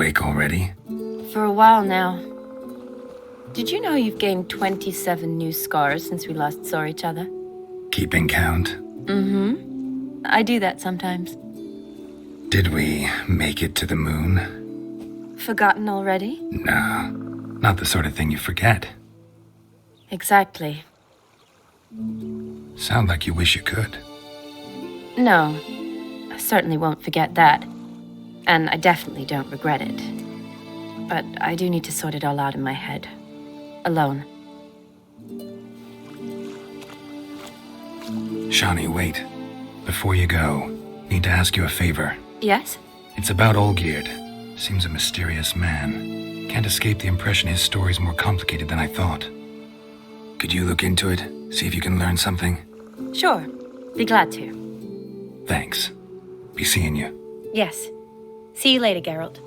awake already? For a while now. Did you know you've gained 27 new scars since we last saw each other? Keeping count? Mm-hmm. I do that sometimes. Did we make it to the moon? Forgotten already? No, not the sort of thing you forget. Exactly. Sound like you wish you could. No, I certainly won't forget that. And I definitely don't regret it. But I do need to sort it all out in my head. Alone. Shawnee, wait. Before you go, need to ask you a favor. Yes? It's about Olgierd. Seems a mysterious man. Can't escape the impression his story's more complicated than I thought. Could you look into it? See if you can learn something? Sure. Be glad to. Thanks. Be seeing you. Yes. See you later, Geralt.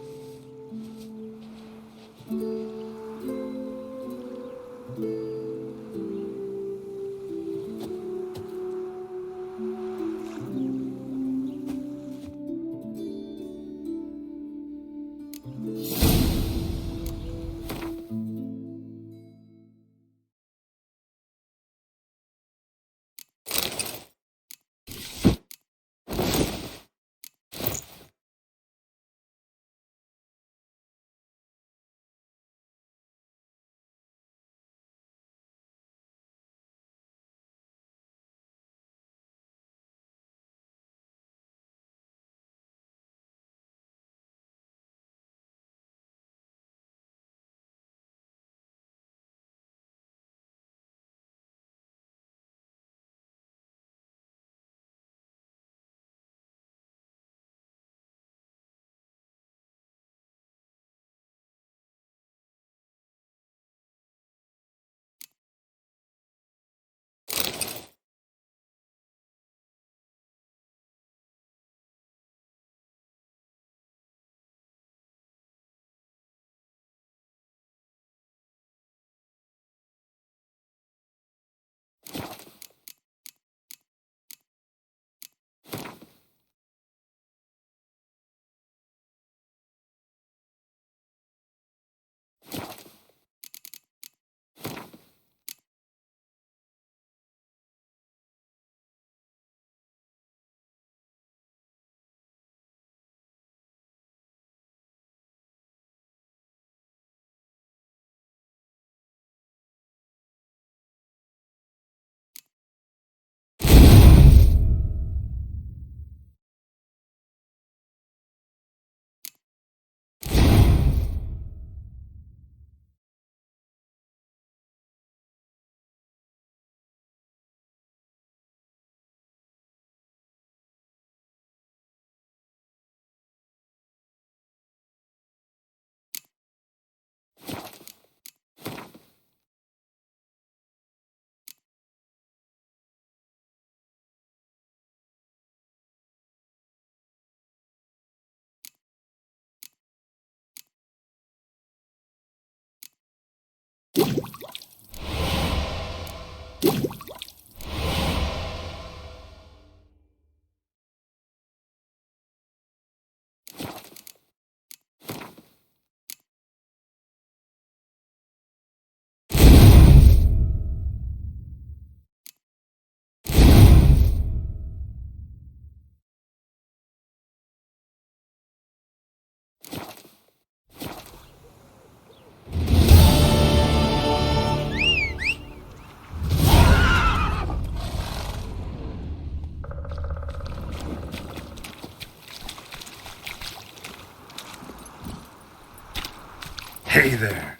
Hey there.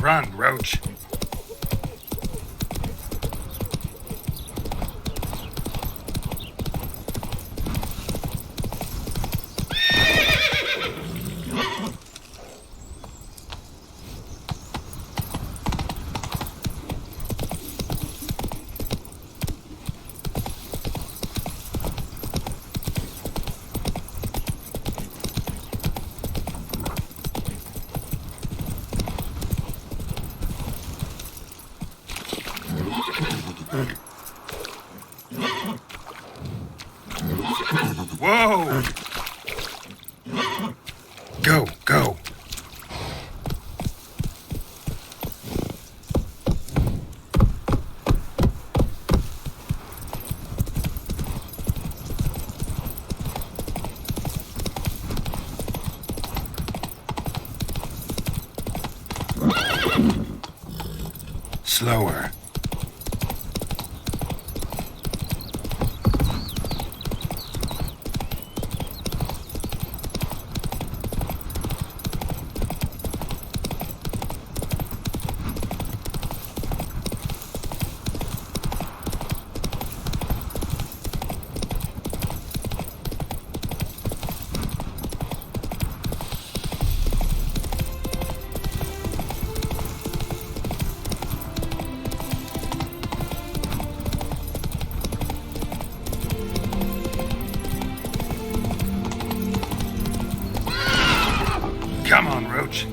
Run, Roach. Whoa! Go, go. Slower. Come on, Roach.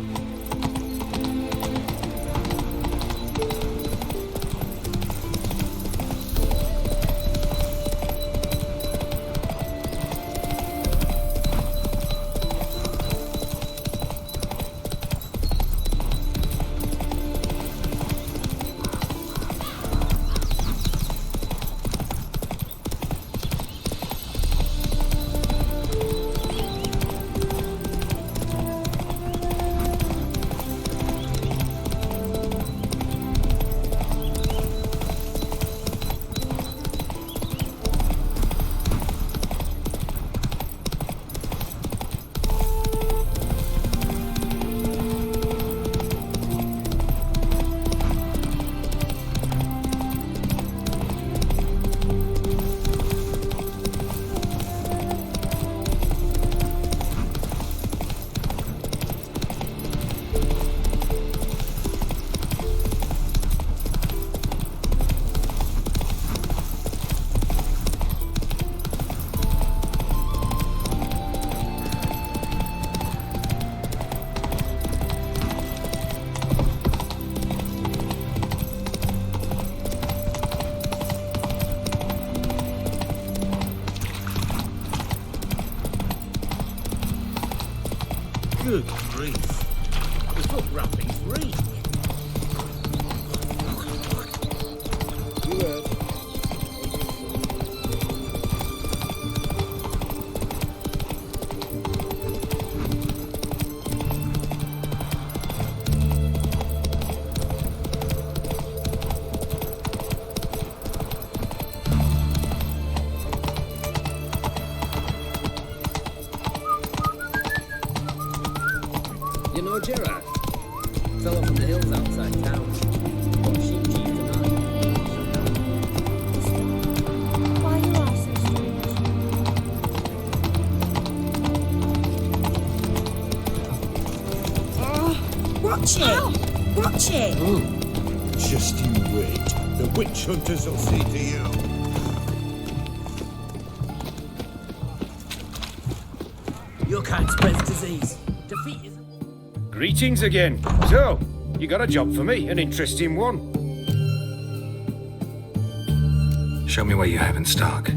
Good grief. The foot wrapping's reek. You know Gerard? Fell off from the hills outside town. Got sheep chief tonight. Why you are so strange? Watch it! Watch it! Just you wait. The witch hunters will see to you. Your kind spreads disease. Defeat is... Greetings again. So, you got a job for me, an interesting one. Show me what you have in stock.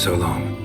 So long.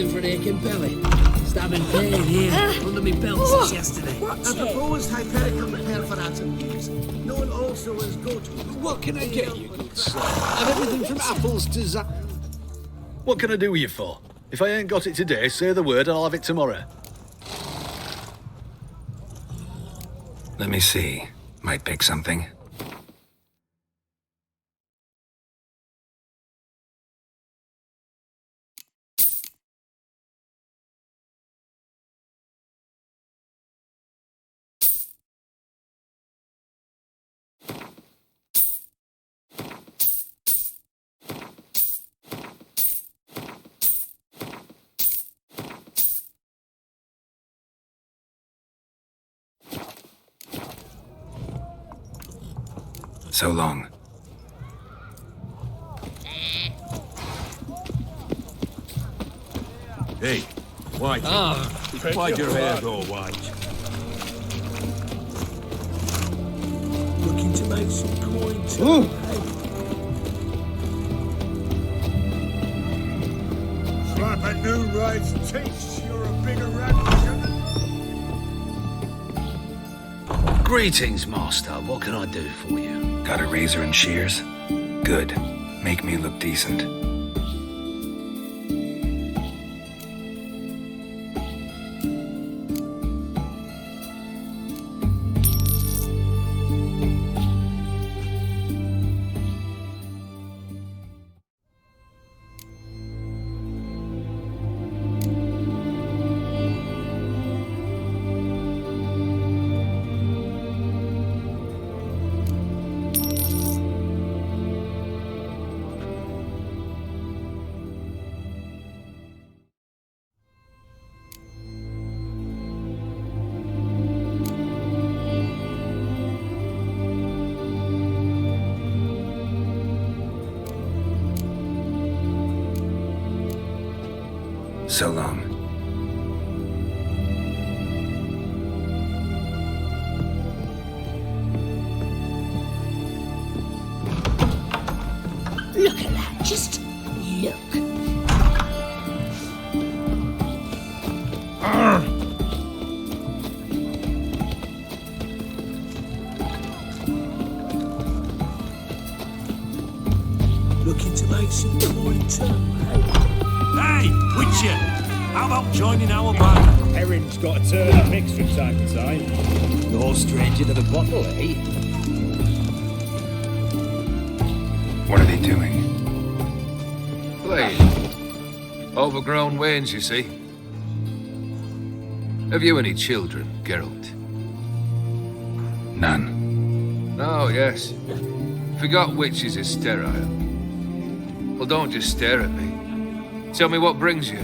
For an aching belly. Stabbing pain here, under me belt since yesterday. A proposed hypericum perforatum leaves, known also as goat. What can I get you, good sir? And everything from apples to What can I do with you for? If I ain't got it today, say the word and I'll have it tomorrow. Let me see. Might pick something. So long. Hey, White. Why'd your hair go white? Looking to make some coin too. Slap a new ride's teeth. You're a bigger rat. Greetings, master. What can I do for you? Got a razor and shears? Good. Make me look decent. So long. Look at that. Just look. Looking to make some coin too. Hey, Witcher! How about joining our band? Erin's got to turn up mix from time to time. No stranger to the bottle, eh? What are they doing? Playing. Overgrown wains, you see. Have you any children, Geralt? None. Oh, yes. Forgot witches is sterile. Well, don't just stare at me. Tell me what brings you.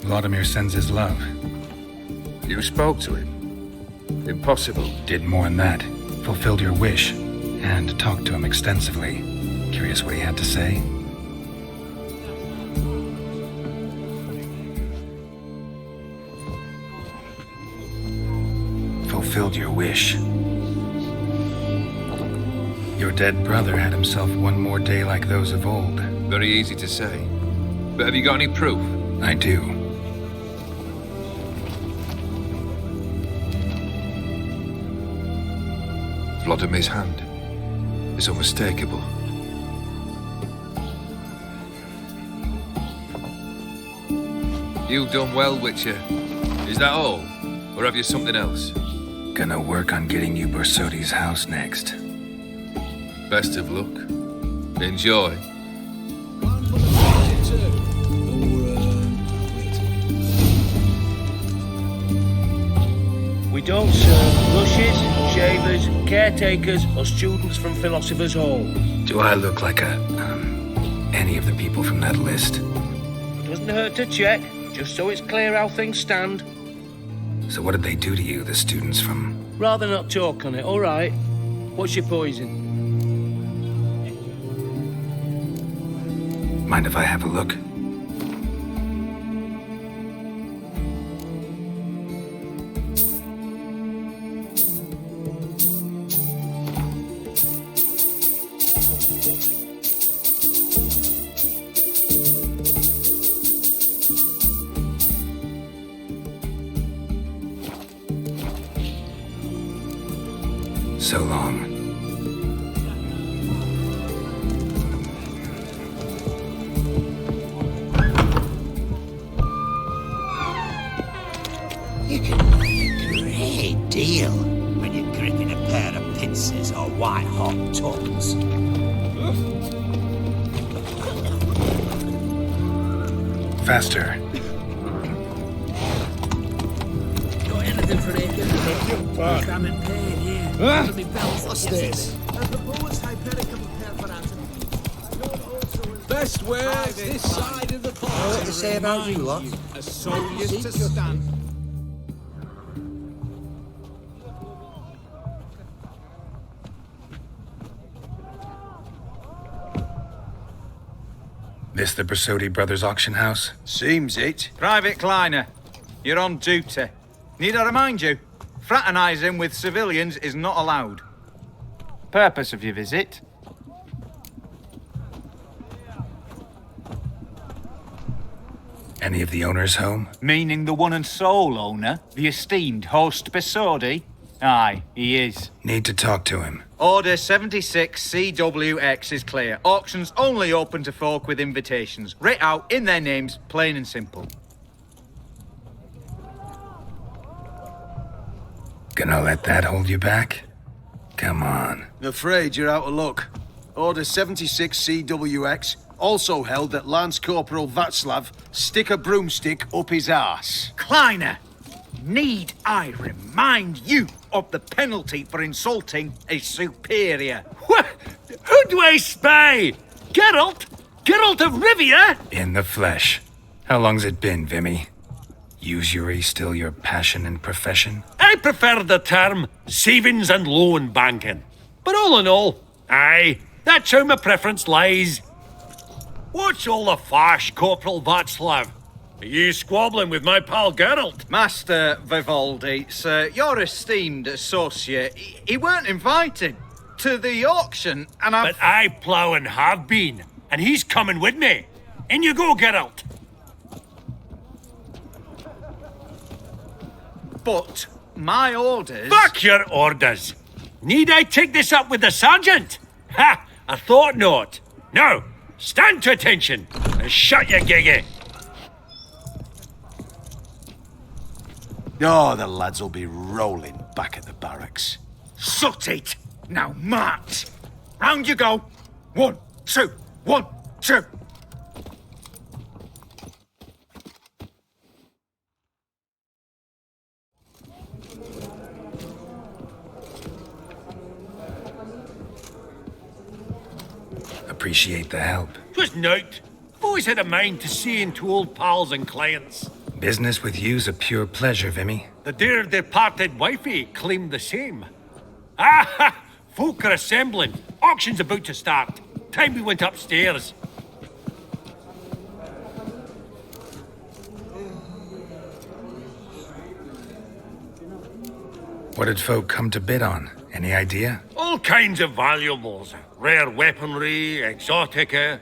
Vladimir sends his love. You spoke to him? Impossible. Did more than that. Fulfilled your wish. And talked to him extensively. Curious what he had to say? Fulfilled your wish. Your dead brother had himself one more day like those of old. Very easy to say. But have you got any proof? I do. Vladimir's hand is unmistakable. You've done well, Witcher. Is that all? Or have you something else? Gonna work on getting you Bersodi's house next. Best of luck. Enjoy. We don't serve rushes, shavers, caretakers, or students from Philosopher's Hall. Do I look like any of the people from that list? Doesn't hurt to check, just so it's clear how things stand. So what did they do to you, the students from... Rather not talk on it, all right? What's your poison? Mind if I have a look? So long. You can make a great deal when you're gripping a pair of pincers or white-hot tongues. Faster. Got anything for Aiken? I'm in pain here. What's this? A proposed hypericum perforatum. Known also as... Best wares this side of the party. What to say about you lot? A soldier's to stand. This the Bersodi Brothers auction house? Seems it. Private Kleiner, you're on duty. Need I remind you? Fraternising with civilians is not allowed. Purpose of your visit? Any of the owners home? Meaning the one and sole owner, the esteemed host Bersodi? Aye, he is. Need to talk to him. Order 76 CWX is clear. Auctions only open to folk with invitations. Writ out in their names, plain and simple. Gonna let that hold you back? Come on. I'm afraid you're out of luck. Order 76 CWX also held that Lance Corporal Václav stick a broomstick up his arse. Kleiner, need I remind you of the penalty for insulting a superior? Who do I spy? Geralt? Geralt of Rivia? In the flesh. How long's it been, Vimy? Usury still your passion and profession? I prefer the term savings and loan banking. But all in all, aye, that's how my preference lies. What's all the fash, Corporal Václav? Are you squabbling with my pal Geralt? Master Vivaldi, sir, your esteemed associate, he weren't invited to the auction, and But I plough and have been, and he's coming with me. In you go, Geralt. But my orders... Back your orders! Need I take this up with the sergeant? Ha! I thought not. Now, stand to attention and shut your giggy. Oh, the lads will be rolling back at the barracks. Sut it! Now march! Round you go! 1, 2, 1, 2! Appreciate the help. 'Twas nout. I've always had a mind to see into old pals and clients. Business with you's a pure pleasure, Vimy. The dear departed wifey claimed the same. Ah! Folk are assembling. Auction's about to start. Time we went upstairs. What did folk come to bid on? Any idea? All kinds of valuables. Rare weaponry, exotica.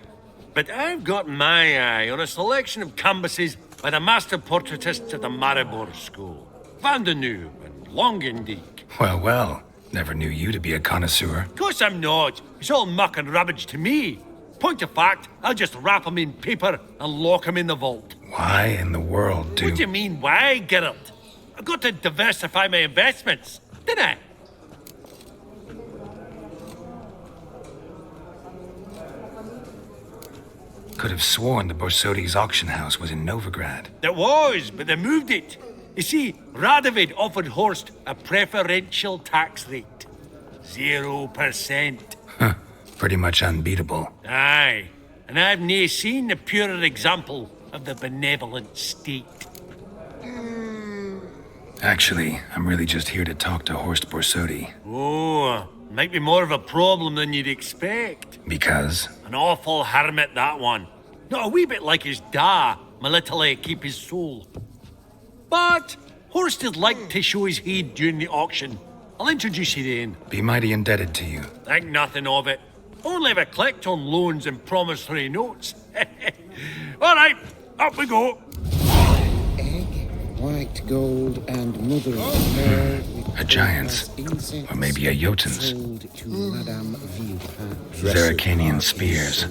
But I've got my eye on a selection of canvases by the master portraitists of the Maribor School. Van de Nieuw and Longendijk. Well, well. Never knew you to be a connoisseur. Of course I'm not. It's all muck and rubbish to me. Point of fact, I'll just wrap 'em in paper and lock 'em in the vault. Why in the world do... What do you mean, why, Geralt? I've got to diversify my investments, didn't I? Could have sworn the Borsodi's auction house was in Novigrad. There was, but they moved it. You see, Radovid offered Horst a preferential tax rate. 0%. Huh. Pretty much unbeatable. Aye. And I've nae seen a purer example of the benevolent state. Actually, I'm really just here to talk to Horst Borsodi. Oh, might be more of a problem than you'd expect. Because? An awful hermit, that one. Not a wee bit like his da, my little keep his soul. But Horst would like to show his heed during the auction. I'll introduce you then. Be mighty indebted to you. Think nothing of it. Only if I collect on loans and promissory notes. All right, up we go. Egg, white gold, and mother of pearl. A giant's, or maybe a Jotun's. Zeracanian spears.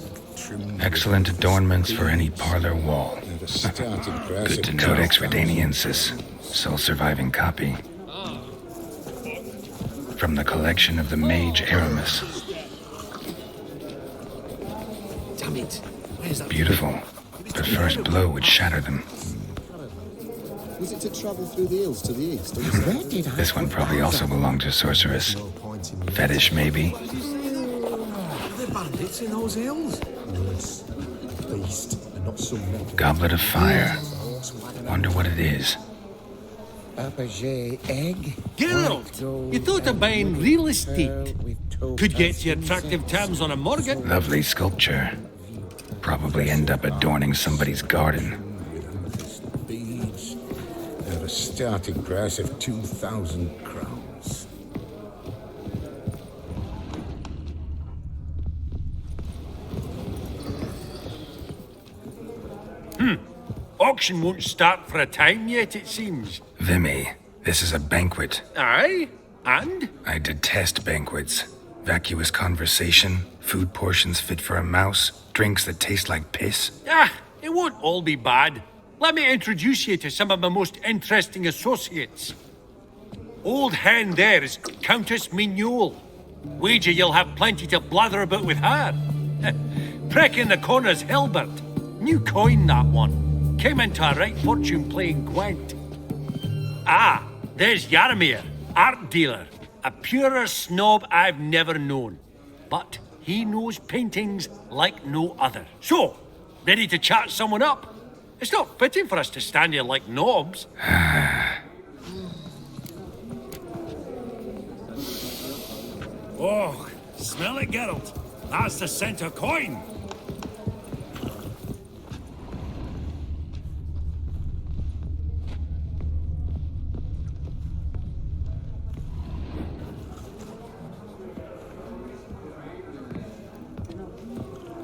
Excellent adornments for any parlor wall. Good to note Exredaniensis, sole surviving copy. From the collection of the mage Aramis. Damn it. Where's that? Beautiful. The first blow would shatter them. Was it to travel through the hills to the east? This one probably also belonged to Sorceress. Fetish, maybe? Are there bandits in those hills? Beast, and not some Goblet of fire. Wonder what it is. Egg. Geralt, you thought of buying real estate. Could get you attractive terms on a mortgage. Lovely sculpture. Probably end up adorning somebody's garden. Beads at a starting price of 2,000 crowns. Auction won't start for a time yet, it seems. Vimy, this is a banquet. Aye? And? I detest banquets. Vacuous conversation, food portions fit for a mouse, drinks that taste like piss. Ah, it won't all be bad. Let me introduce you to some of my most interesting associates. Old hen there is Countess Mignole. Wager you'll have plenty to blather about with her. Prick in the corner's Hilbert. New coin, that one. Came into a right fortune playing Gwent. Ah, there's Yaromir, art dealer. A purer snob I've never known. But he knows paintings like no other. So, ready to chat someone up? It's not fitting for us to stand here like knobs. Oh, smell it, Geralt. That's the center coin.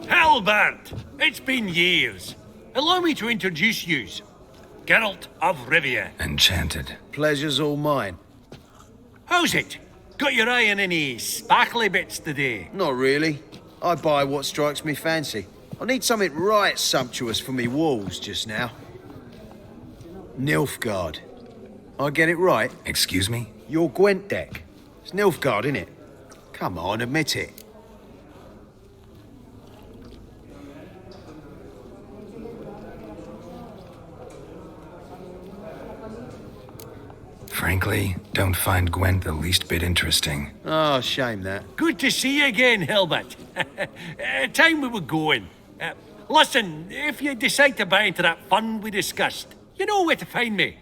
Albert! It's been years. Allow me to introduce yous. Geralt of Rivia. Enchanted. Pleasure's all mine. How's it? Got your eye on any sparkly bits today? Not really. I buy what strikes me fancy. I need something right sumptuous for me walls just now. Nilfgaard. I get it right? Excuse me? Your Gwent deck. It's Nilfgaard, innit? Come on, admit it. Frankly, don't find Gwent the least bit interesting. Oh, shame that. Good to see you again, Hilbert. Time we were going. Listen, if you decide to buy into that fund we discussed, You know where to find me.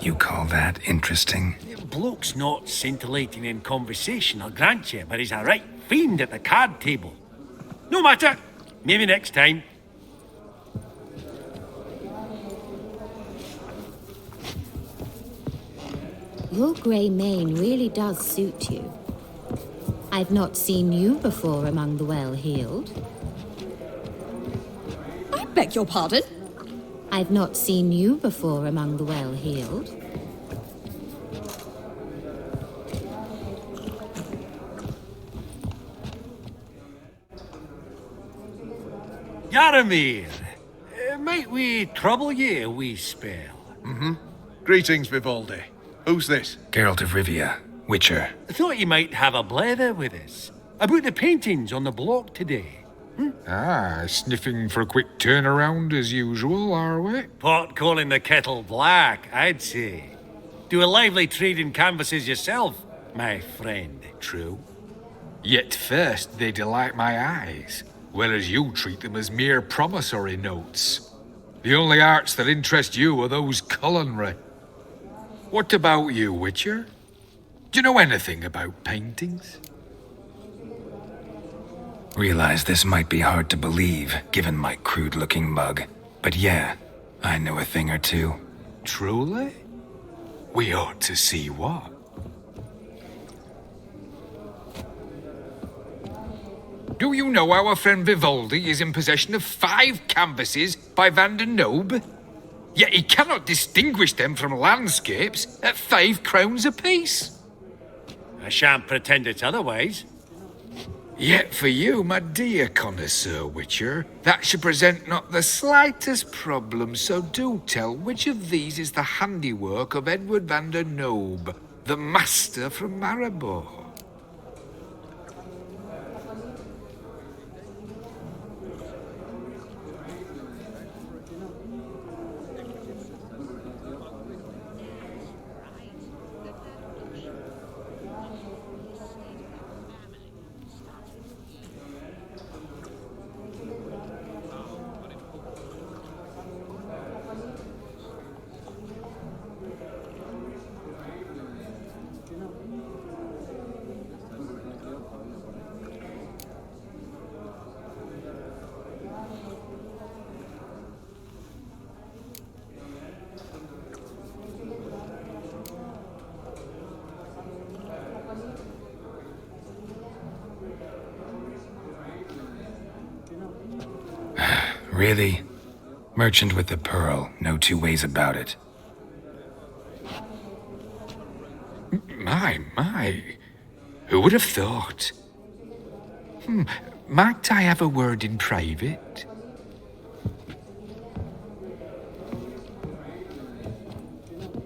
You call that interesting? Bloke's not scintillating in conversation, I'll grant you, but he's a right fiend at the card table. No matter. Maybe next time. Your grey mane really does suit you. I've not seen you before among the well-heeled. I beg your pardon? I've not seen you before among the well-heeled. Yaramir, might we trouble ye a wee spell? Mm-hmm. Greetings, Vivaldi. Who's this? Geralt of Rivia, Witcher. I thought you might have a blether with us. About the paintings on the block today. Ah, sniffing for a quick turnaround as usual, are we? Pot calling the kettle black, I'd say. Do a lively trade in canvases yourself, my friend. True. Yet first they delight my eyes, whereas you treat them as mere promissory notes. The only arts that interest you are those culinary. What about you, Witcher? Do you know anything about paintings? Realize this might be hard to believe, given my crude-looking mug. But yeah, I know a thing or two. Truly? We ought to see what. Do you know our friend Vivaldi is in possession of 5 canvases by Van der Nobe? Yet he cannot distinguish them from landscapes at 5 crowns apiece. I shan't pretend it's otherwise. Yet for you, my dear connoisseur Witcher, that should present not the slightest problem, so do tell which of these is the handiwork of Edward van der Nobe, the master from Maribor. Really? Merchant with the pearl, no two ways about it. My. Who would have thought? Might I have a word in private?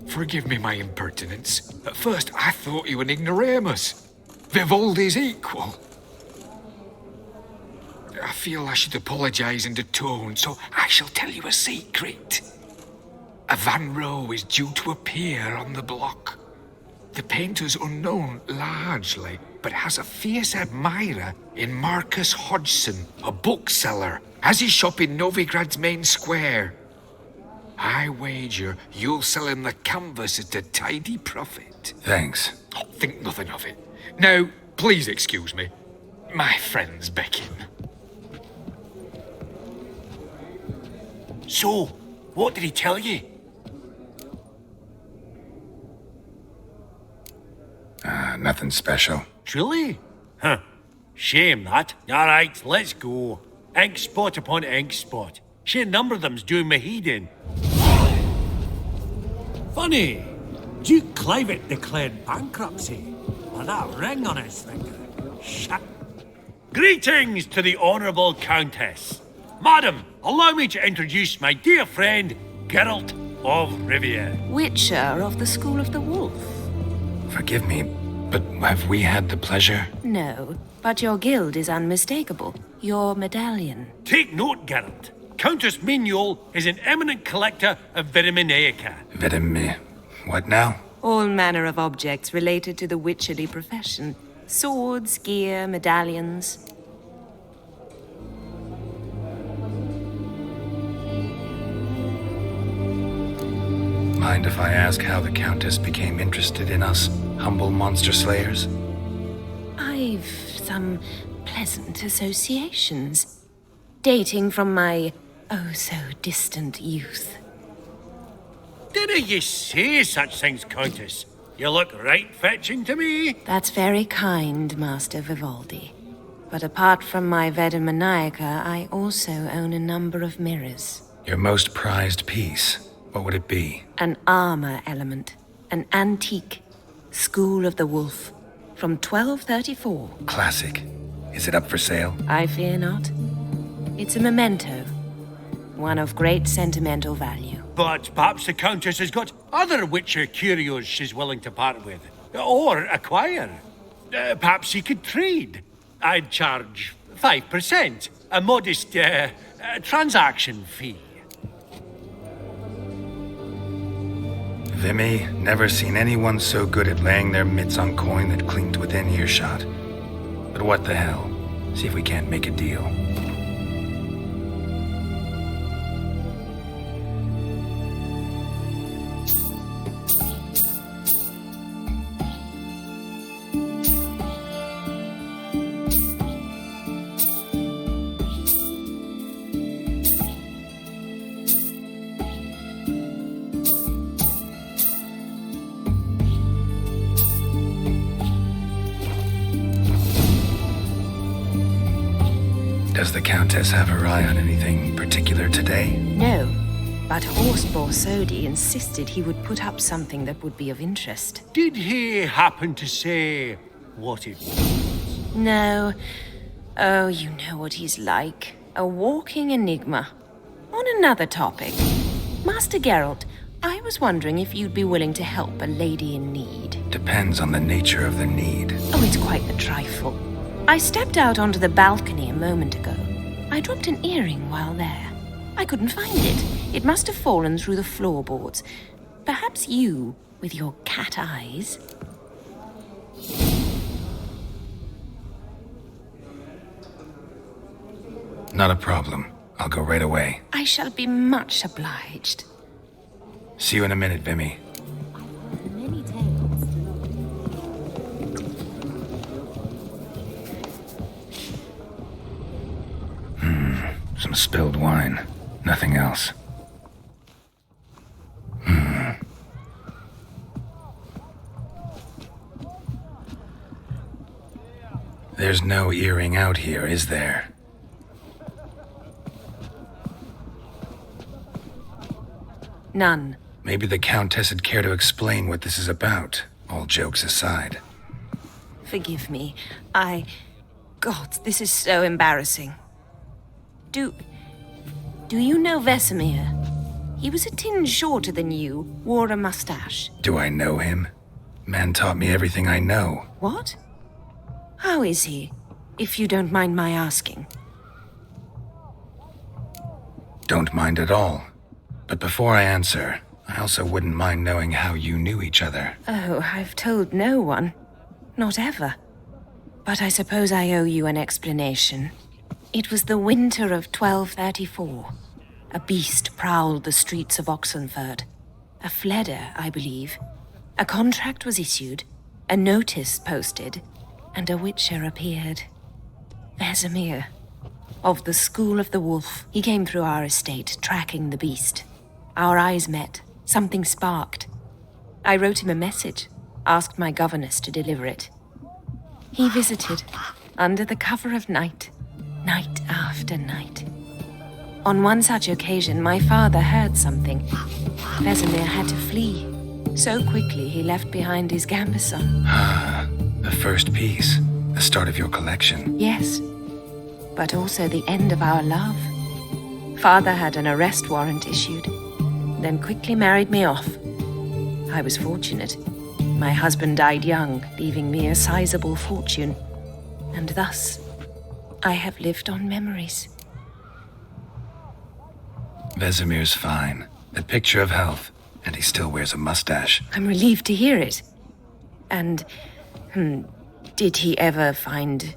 Forgive me my impertinence. At first I thought you an ignoramus. Vivaldi's equal. I feel I should apologise in atone, so I shall tell you a secret. A Van Rowe is due to appear on the block. The painter's unknown largely, but has a fierce admirer in Marcus Hodgson, a bookseller, has his shop in Novigrad's main square. I wager you'll sell him the canvas at a tidy profit. Thanks. Oh, think nothing of it. Now, please excuse me. My friend's beckon. So, what did he tell you? Nothing special. Truly? Huh. Shame that. Alright, let's go. Ink spot upon ink spot. Sheer number of them's doing my head in. Funny. Duke Clivet declared bankruptcy. With that ring on his finger. Shut. Greetings to the Honourable Countess. Madam, allow me to introduce my dear friend, Geralt of Rivia. Witcher of the School of the Wolf. Forgive me, but have we had the pleasure? No, but your guild is unmistakable. Your medallion. Take note, Geralt. Countess Mignol is an eminent collector of Vitaminaica. What now? All manner of objects related to the witcherly profession. Swords, gear, medallions. Mind if I ask how the Countess became interested in us, humble monster slayers? I've some pleasant associations, dating from my oh-so-distant youth. Dinna ye say such things, Countess? You look right fetching to me. That's very kind, Master Vivaldi. But apart from my Veda Maniaca, I also own a number of mirrors. Your most prized piece, what would it be? An armor element. An antique. School of the Wolf. From 1234. Classic. Is it up for sale? I fear not. It's a memento. One of great sentimental value. But perhaps the Countess has got other Witcher curios she's willing to part with. Or acquire. Perhaps he could trade. I'd charge 5%. A modest transaction fee. Vimy, never seen anyone so good at laying their mitts on coin that clinked within earshot. But what the hell? See if we can't make a deal. Does the Countess have her eye on anything particular today? No, but Horst Borsodi insisted he would put up something that would be of interest. Did he happen to say what it was? No. Oh, you know what he's like. A walking enigma. On another topic. Master Geralt, I was wondering if you'd be willing to help a lady in need. Depends on the nature of the need. Oh, it's quite a trifle. I stepped out onto the balcony a moment ago. I dropped an earring while there. I couldn't find it. It must have fallen through the floorboards. Perhaps you, with your cat eyes... Not a problem. I'll go right away. I shall be much obliged. See you in a minute, Vimy. Some spilled wine. Nothing else. There's no earring out here, is there? None. Maybe the Countess would care to explain what this is about, all jokes aside. Forgive me. God, this is so embarrassing. Do you know Vesemir? He was a tinge shorter than you, wore a mustache. Do I know him? Man taught me everything I know. What? How is he, if you don't mind my asking? Don't mind at all. But before I answer, I also wouldn't mind knowing how you knew each other. Oh, I've told no one. Not ever. But I suppose I owe you an explanation. It was the winter of 1234. A beast prowled the streets of Oxenford. A fleder, I believe. A contract was issued, a notice posted, and a witcher appeared. Vesemir, of the School of the Wolf. He came through our estate, tracking the beast. Our eyes met. Something sparked. I wrote him a message, asked my governess to deliver it. He visited, under the cover of night. Night after night. On one such occasion, my father heard something. Vesemir had to flee. So quickly, he left behind his gambeson. Ah, the first piece. The start of your collection. Yes, but also the end of our love. Father had an arrest warrant issued, then quickly married me off. I was fortunate. My husband died young, leaving me a sizable fortune. And thus... I have lived on memories. Vesemir's fine. The picture of health. And he still wears a mustache. I'm relieved to hear it. And, did he ever find...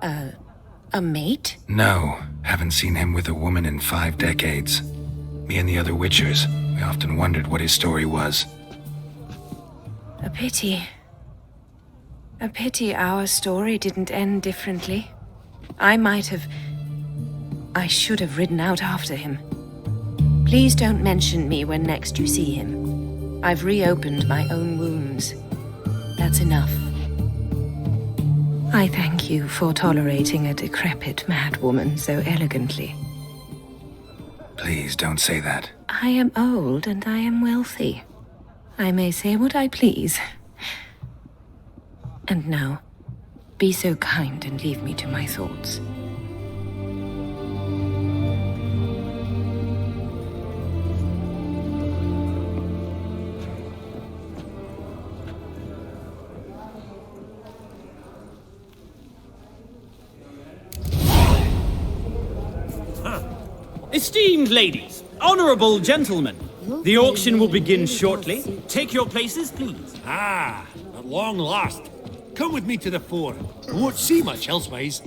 a mate? No. Haven't seen him with a woman in 5 decades. Me and the other Witchers, We often wondered what his story was. A pity. A pity our story didn't end differently. I should have ridden out after him. Please don't mention me when next you see him. I've reopened my own wounds. That's enough. I thank you for tolerating a decrepit madwoman so elegantly. Please don't say that. I am old and I am wealthy. I may say what I please. And now, be so kind and leave me to my thoughts. Esteemed ladies, honorable gentlemen, the auction will begin shortly. Take your places, please. Ah, at long last. Come with me to the fore. I won't see much elsewise.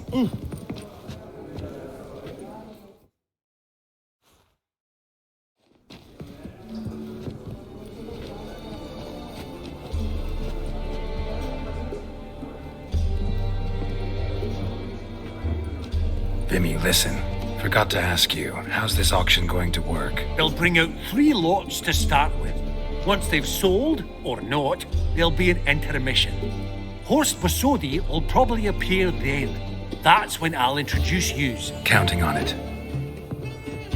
Vimy, listen. Forgot to ask you, how's this auction going to work? They'll bring out 3 lots to start with. Once they've sold, or not, there'll be an intermission. Horst Basodi will probably appear then. That's when I'll introduce yous. Counting on it.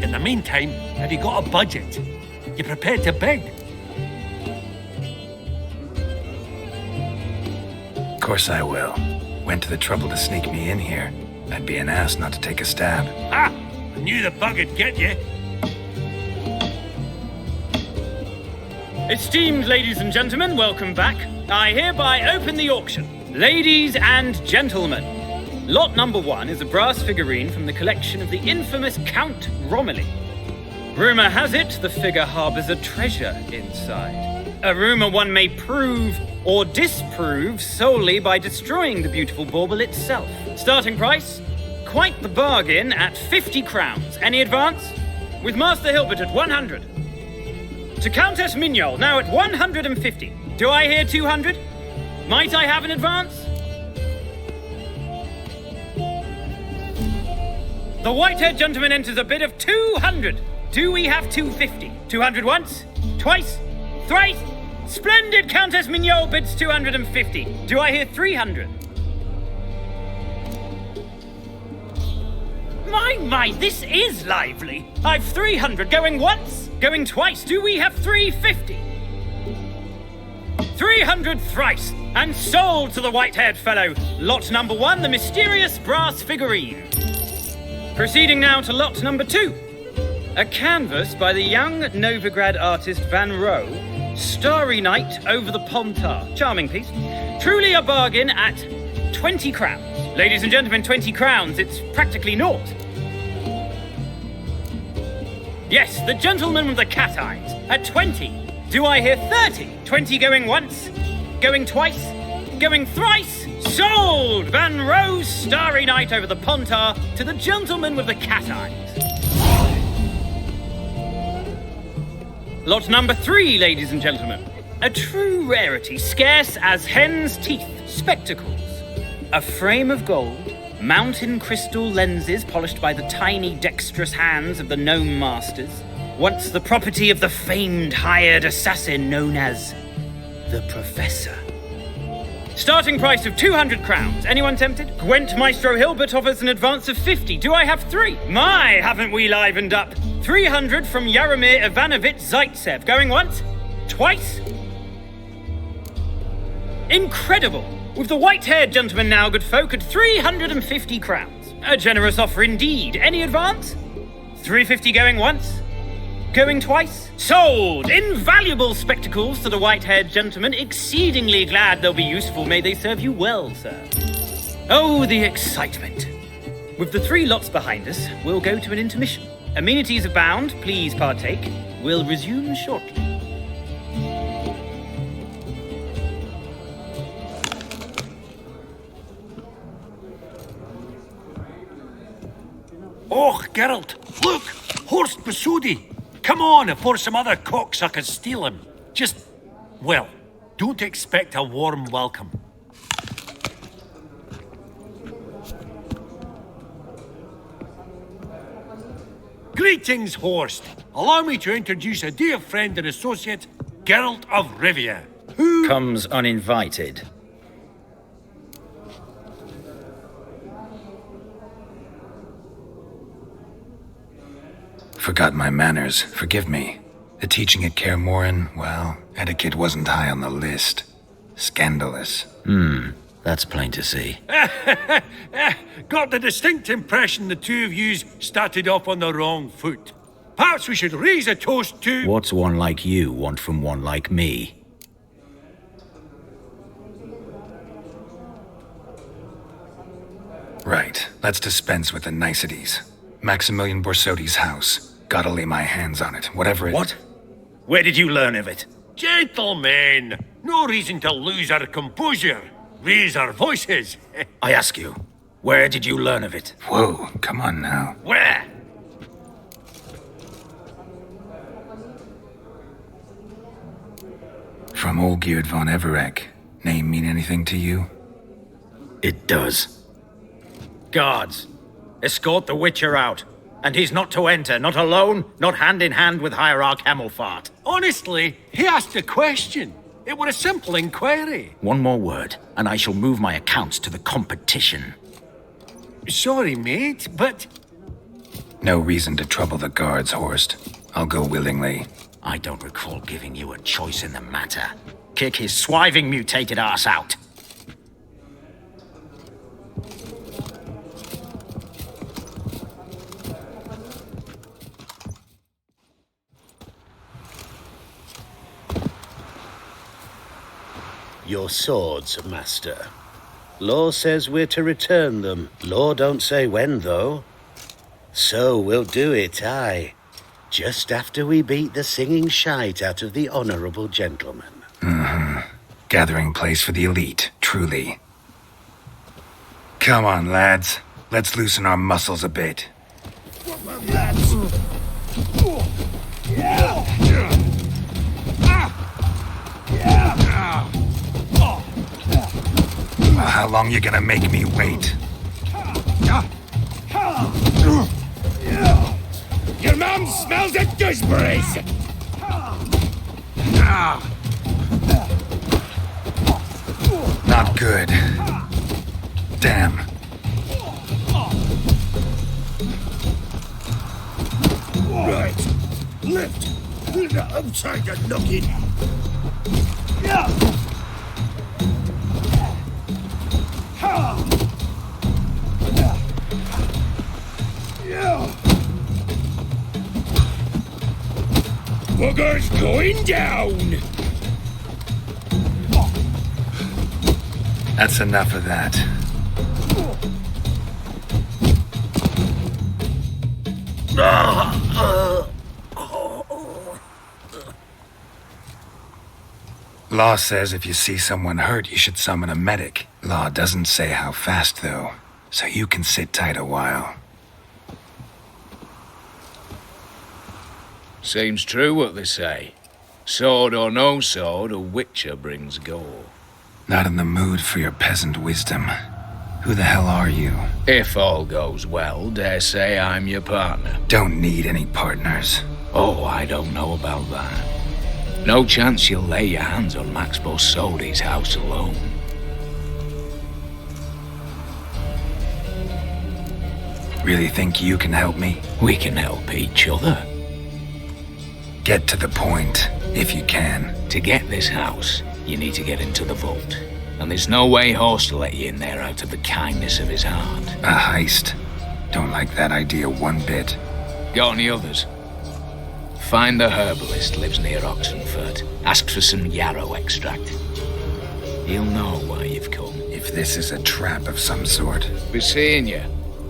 In the meantime, have you got a budget? You prepared to bid? Of course I will. Went to the trouble to sneak me in here. I'd be an ass not to take a stab. Ah! I knew the bug'd get you. Esteemed ladies and gentlemen, welcome back. I hereby open the auction. Ladies and gentlemen, lot number 1 is a brass figurine from the collection of the infamous Count Romilly. Rumor has it the figure harbors a treasure inside. A rumor one may prove or disprove solely by destroying the beautiful bauble itself. Starting price? Quite the bargain at 50 crowns. Any advance? With Master Hilbert at 100. To Countess Mignol, now at 150. Do I hear 200? Might I have an advance? The white-haired gentleman enters a bid of 200. Do we have 250? 200 once? Twice? Thrice? Splendid! Countess Mignol bids 250. Do I hear 300? My, this is lively. I've 300 going once, going twice. Do we have 350? 300 thrice, and sold to the white-haired fellow. Lot number 1, the mysterious brass figurine. Proceeding now to lot number 2. A canvas by the young Novigrad artist Van Rohe, Starry Night over the Pontar. Charming piece. Truly a bargain at 20 crowns. Ladies and gentlemen, 20 crowns, it's practically naught. Yes, the gentleman with the cat eyes, at 20. Do I hear 30? 20 going once, going twice, going thrice. Sold! Van Rohe's Starry Night over the Pontar to the gentleman with the cat eyes. Lot number 3, ladies and gentlemen. A true rarity, scarce as hen's teeth. Spectacles. A frame of gold, mountain crystal lenses polished by the tiny dexterous hands of the gnome masters, once the property of the famed hired assassin known as the Professor. Starting price of 200 crowns. Anyone tempted? Gwent Maestro Hilbert offers an advance of 50. Do I have 3? My, haven't we livened up? 300 from Yaromir Ivanovich Zaitsev. Going once? Twice? Incredible! With the white-haired gentleman now, good folk, at 350 crowns. A generous offer indeed. Any advance? 350 going once? Going twice? Sold! Invaluable spectacles to the white-haired gentleman. Exceedingly glad they'll be useful. May they serve you well, sir. Oh, the excitement. With the 3 lots behind us, we'll go to an intermission. Amenities abound. Please partake. We'll resume shortly. Oh, Geralt, look! Horst Basodi! Come on, before some other cocksuckers steal him. Just, well, don't expect a warm welcome. Greetings, Horst. Allow me to introduce a dear friend and associate, Geralt of Rivia. Who comes uninvited? Forgot my manners. Forgive me. The teaching at Kaer Morhen, well, etiquette wasn't high on the list. Scandalous. That's plain to see. Got the distinct impression the two of yous started off on the wrong foot. Perhaps we should raise a toast to... What's one like you want from one like me? Right, let's dispense with the niceties. Maximilian Borsodi's house. Gotta lay my hands on it, whatever it... What? Where did you learn of it? Gentlemen, no reason to lose our composure. Raise our voices. I ask you, where did you learn of it? Whoa, come on now. Where? From Olgierd von Everek. Name mean anything to you? It does. Guards, escort the Witcher out. And he's not to enter, not alone, not hand in hand with Hierarch Hemmelfart. Honestly, he asked a question. It were a simple inquiry. One more word, and I shall move my accounts to the competition. Sorry, mate, but... No reason to trouble the guards, Horst. I'll go willingly. I don't recall giving you a choice in the matter. Kick his swiving mutated ass out. Your swords, master. Law says we're to return them. Law don't say when, though. So we'll do it, aye. Just after we beat the singing shite out of the honourable gentleman. Gathering place for the elite, truly. Come on, lads. Let's loosen our muscles a bit. Well, how long you gonna make me wait? Your mom smells of gooseberries! Not good. Damn. Right. Lift. I'm trying to knock it. Booger's going down! That's enough of that. Law says if you see someone hurt, you should summon a medic. Law doesn't say how fast, though, so you can sit tight a while. Seems true what they say. Sword or no sword, a witcher brings gore. Not in the mood for your peasant wisdom. Who the hell are you? If all goes well, dare say I'm your partner. Don't need any partners. Oh, I don't know about that. No chance you'll lay your hands on Max Borsodi's house alone. Really think you can help me? We can help each other. Get to the point, if you can. To get this house, you need to get into the vault. And there's no way Horst will let you in there out of the kindness of his heart. A heist? Don't like that idea one bit. Got any others? Find the herbalist lives near Oxenfurt. Ask for some yarrow extract. He'll know why you've come. If this is a trap of some sort. Be seeing you,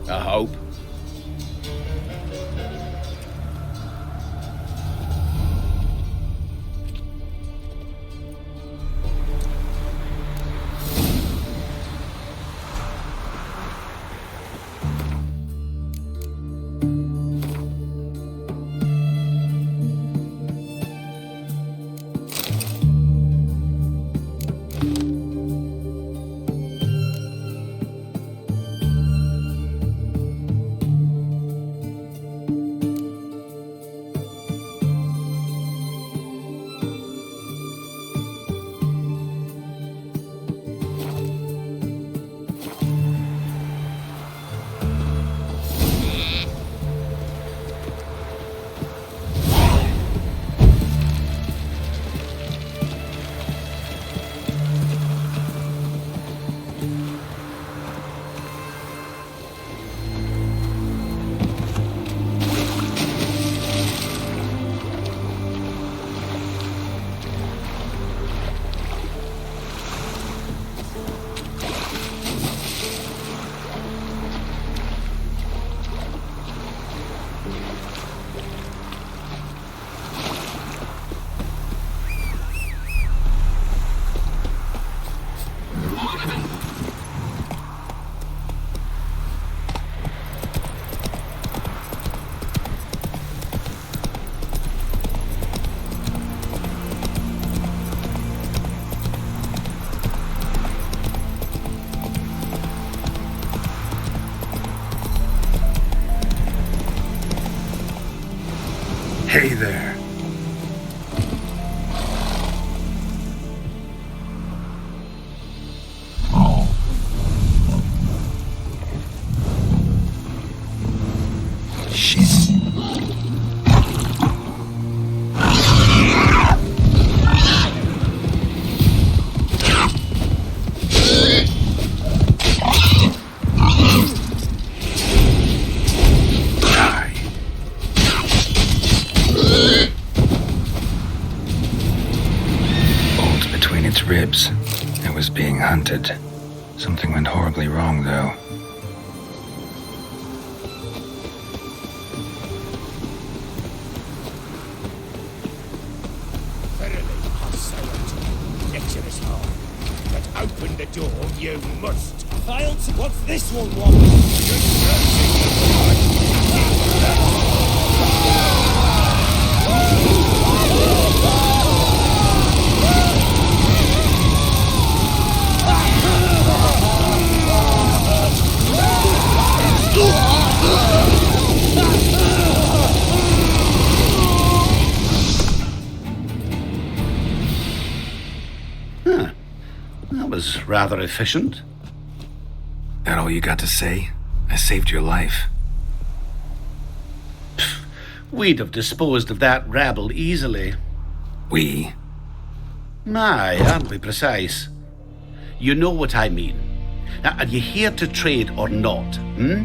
I hope. Hey there. Ribs. It was being hunted. Something went horribly wrong, though. Verily, I say unto you, lecherous heart, that open the door you must. Failed? What's this one Huh. That was rather efficient. That all you got to say? I saved your life. We'd have disposed of that rabble easily. We? Aye, aren't we precise? You know what I mean. Now, are you here to trade or not, hmm?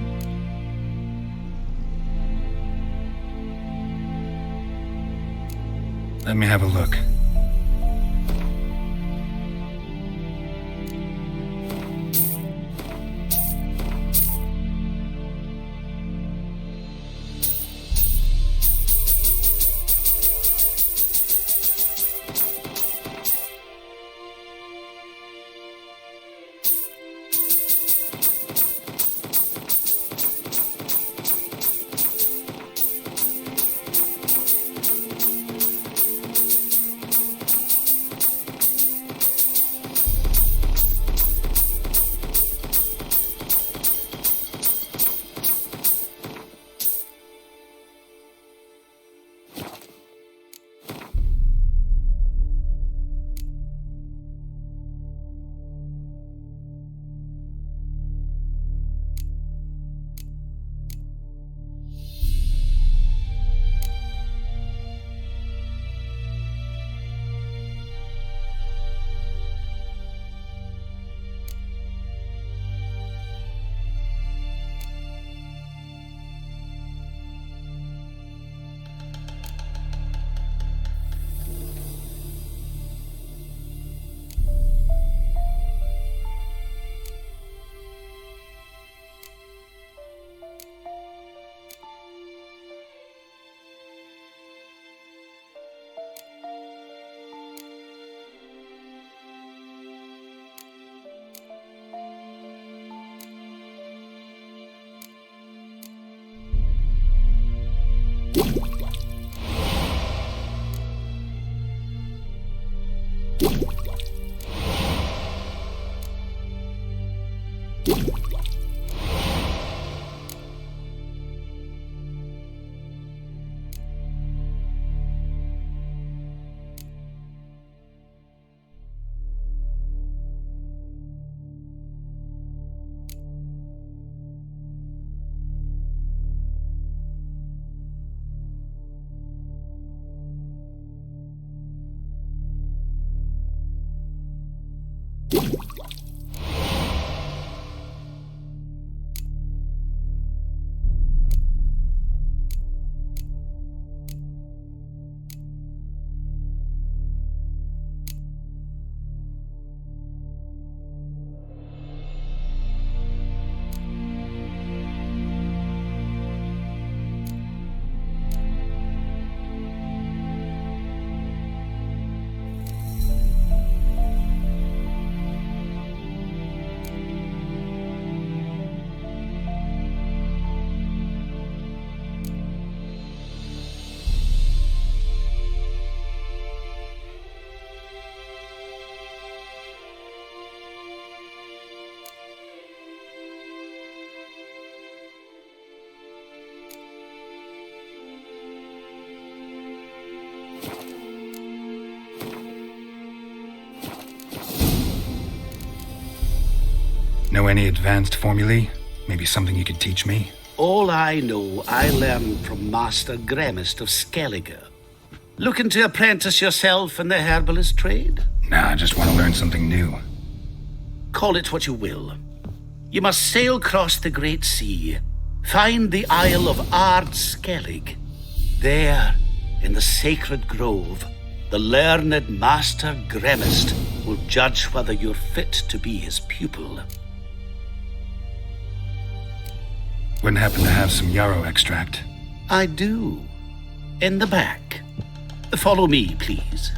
Let me have a look. Know any advanced formulae? Maybe something you could teach me? All I know, I learned from Master Gremist of Skellige. Looking to apprentice yourself in the herbalist trade? Nah, I just want to learn something new. Call it what you will. You must sail across the Great Sea, find the Isle of Ard Skellig. There, in the sacred grove, the learned Master Gremist will judge whether you're fit to be his pupil. Wouldn't happen to have some yarrow extract? I do. In the back. Follow me, please.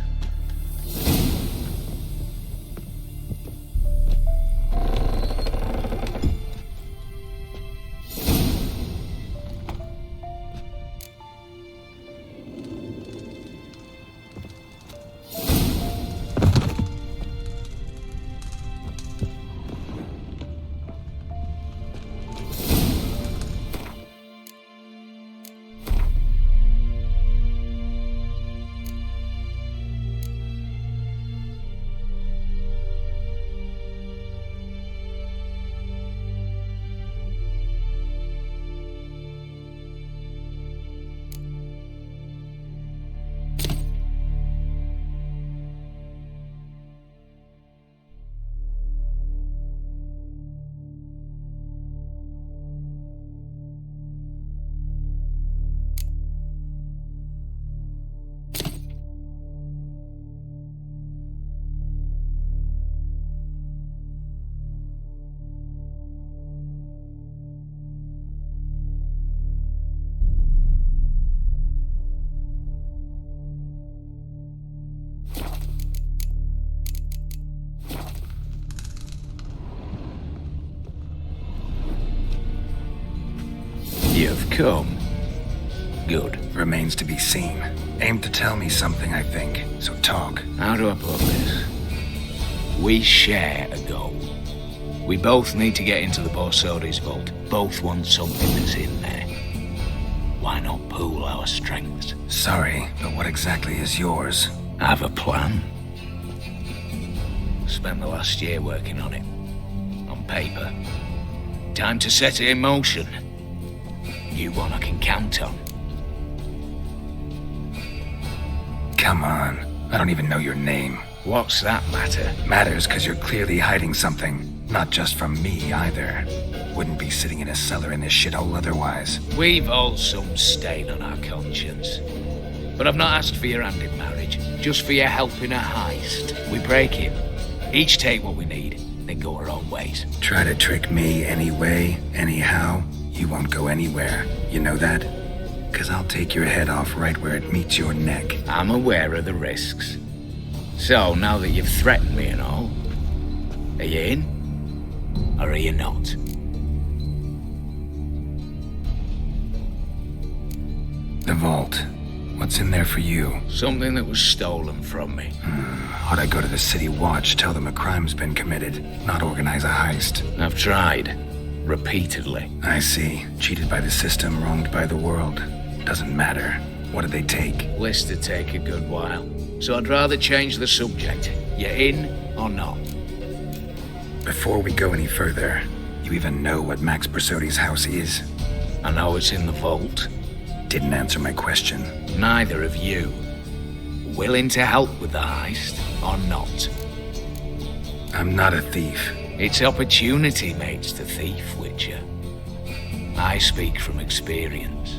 You've come. Good. Remains to be seen. Aim to tell me something, I think. So talk. How do I put this? We share a goal. We both need to get into the Borsodi's vault. Both want something that's in there. Why not pool our strengths? Sorry, but what exactly is yours? I have a plan. Spent the last year working on it. On paper. Time to set it in motion. You one I can count on. Come on. I don't even know your name. What's that matter? Matters because you're clearly hiding something. Not just from me, either. Wouldn't be sitting in a cellar in this shithole otherwise. We've all some stain on our conscience. But I've not asked for your hand in marriage. Just for your help in a heist. We break it. Each take what we need, then go our own ways. Try to trick me anyway, anyhow. You won't go anywhere. You know that? Because I'll take your head off right where it meets your neck. I'm aware of the risks. So, now that you've threatened me and all, are you in? Or are you not? The vault. What's in there for you? Something that was stolen from me. Ought I go to the city watch, tell them a crime's been committed, not organize a heist? I've tried. Repeatedly. I see. Cheated by the system, wronged by the world. Doesn't matter. What did they take? List to take a good while. So I'd rather change the subject. You in or not? Before we go any further, you even know what Max Bersodi's house is? I know it's in the vault. Didn't answer my question. Neither of you. Willing to help with the heist or not? I'm not a thief. It's opportunity makes the thief, Witcher. I speak from experience.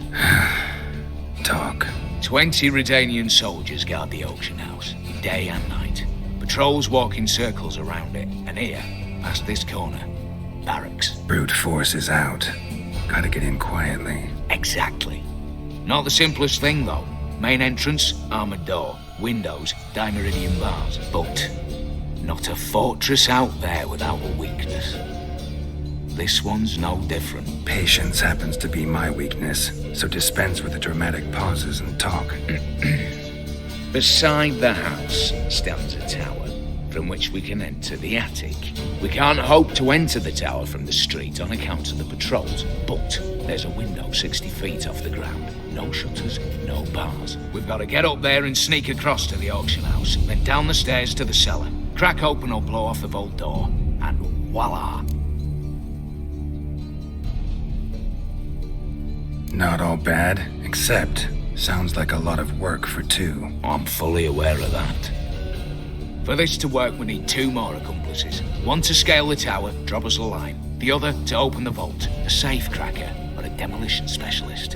Talk. 20 Redanian soldiers guard the auction house, day and night. Patrols walk in circles around it, and here, past this corner, barracks. Brute force is out. Gotta get in quietly. Exactly. Not the simplest thing, though. Main entrance, armored door. Windows, dimeridian bars. But not a fortress out there without a weakness. This one's no different. Patience happens to be my weakness, so dispense with the dramatic pauses and talk. Beside the house stands a tower, from which we can enter the attic. We can't hope to enter the tower from the street on account of the patrols, but there's a window 60 feet off the ground. No shutters, no bars. We've got to get up there and sneak across to the auction house, then down the stairs to the cellar. Crack open or blow off the vault door, and voila! Not all bad, except sounds like a lot of work for two. I'm fully aware of that. For this to work, we need 2 more accomplices. One to scale the tower, drop us a line. The other to open the vault, a safe cracker or a demolition specialist.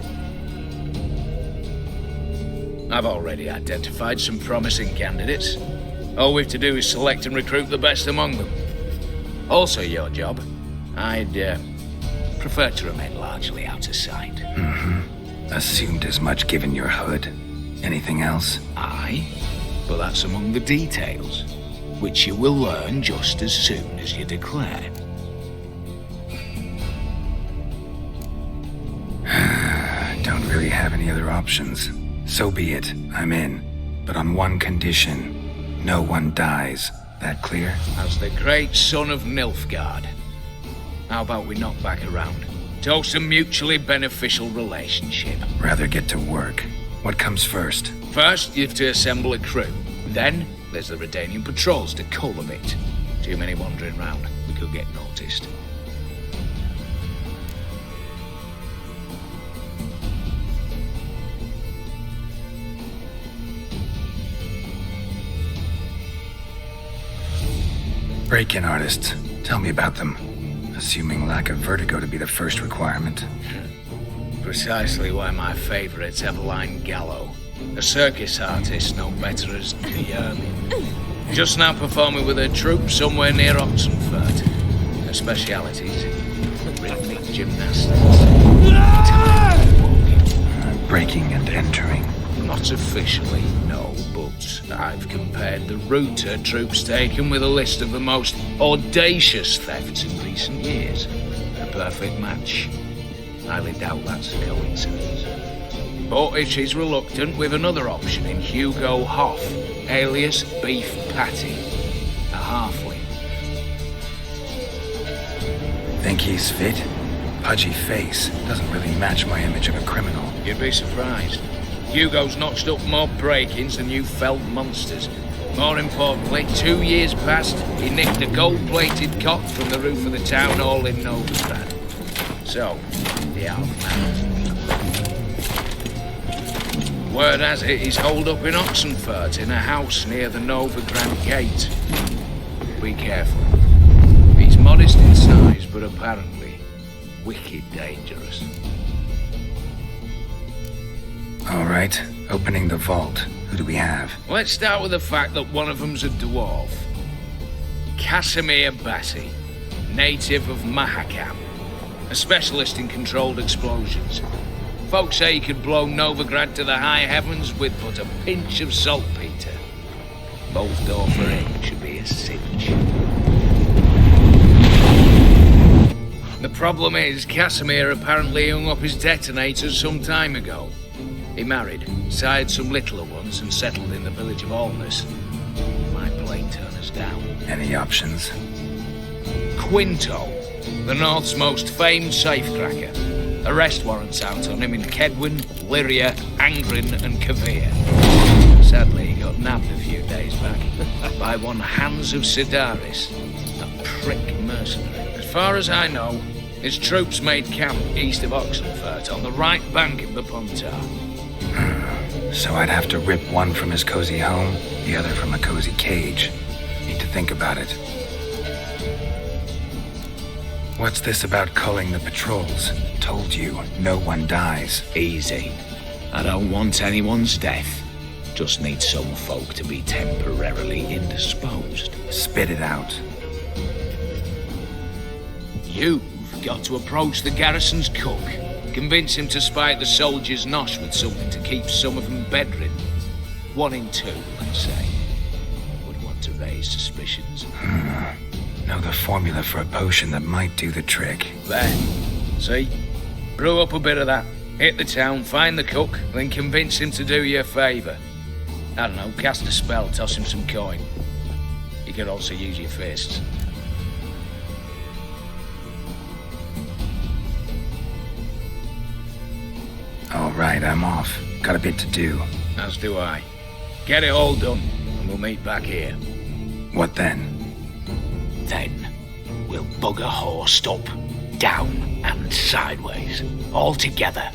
I've already identified some promising candidates. All we have to do is select and recruit the best among them. Also your job. I'd prefer to remain largely out of sight. Assumed as much given your hood. Anything else? Aye, but that's among the details, which you will learn just as soon as you declare. Don't really have any other options. So be it, I'm in. But on one condition. No one dies. That clear? As the great son of Nilfgaard. How about we knock back around? Toast a mutually beneficial relationship. Rather get to work. What comes first? First, you have to assemble a crew. Then, there's the Redanian patrols to cull a bit. Too many wandering round. We could get noticed. Break-in artists. Tell me about them. Assuming lack of vertigo to be the first requirement. Precisely why my favourites have lined Gallo. A circus artist known better as Yermin. Just now performing with her troupe somewhere near Oxenfurt. Her specialities, rhythmic gymnastics. Breaking and entering. Not officially, no, but I've compared the route her troops taken with a list of the most audacious thefts in recent years. A perfect match. Highly doubt that's a coincidence. But if she's reluctant, with another option in Hugo Hoff, alias Beef Patty, a halfling. Think he's fit? Pudgy face. Doesn't really match my image of a criminal. You'd be surprised. Hugo's notched up more break-ins than you felled monsters. More importantly, 2 years past, he nicked a gold-plated cot from the roof of the town hall in Novigrad. So, the half-man. Word has it he's holed up in Oxenfurt in a house near the Novigrad gate. Be careful. He's modest in size, but apparently wicked dangerous. All right, opening the vault. Who do we have? Let's start with the fact that one of them's a dwarf. Casimir Bassi, native of Mahakam, a specialist in controlled explosions. Folks say he could blow Novigrad to the high heavens with but a pinch of saltpeter. Both door for him should be a cinch. The problem is, Casimir apparently hung up his detonators some time ago. He married, sired some littler ones, and settled in the village of Alness. Might play turn us down. Any options? Quinto, the North's most famed safecracker. Arrest warrants out on him in Kedwin, Lyria, Angrin, and Kavir. Sadly, he got nabbed a few days back by one Hans of Sidaris, a prick mercenary. As far as I know, his troops made camp east of Oxenfurt on the right bank of the Pontar. So I'd have to rip one from his cozy home, the other from a cozy cage. Need to think about it. What's this about culling the patrols? Told you, no one dies. Easy. I don't want anyone's death. Just need some folk to be temporarily indisposed. Spit it out. You've got to approach the garrison's cook. Convince him to spike the soldiers' nosh with something to keep some of them bedridden. 1 in 2, let's say. Would want to raise suspicions. Know the formula for a potion that might do the trick. There. See? Brew up a bit of that. Hit the town, find the cook, then convince him to do you a favour. I don't know, cast a spell, toss him some coin. You could also use your fists. All right, I'm off. Got a bit to do. As do I. Get it all done, and we'll meet back here. What then? Then, we'll bugger horsed up, down and sideways, all together.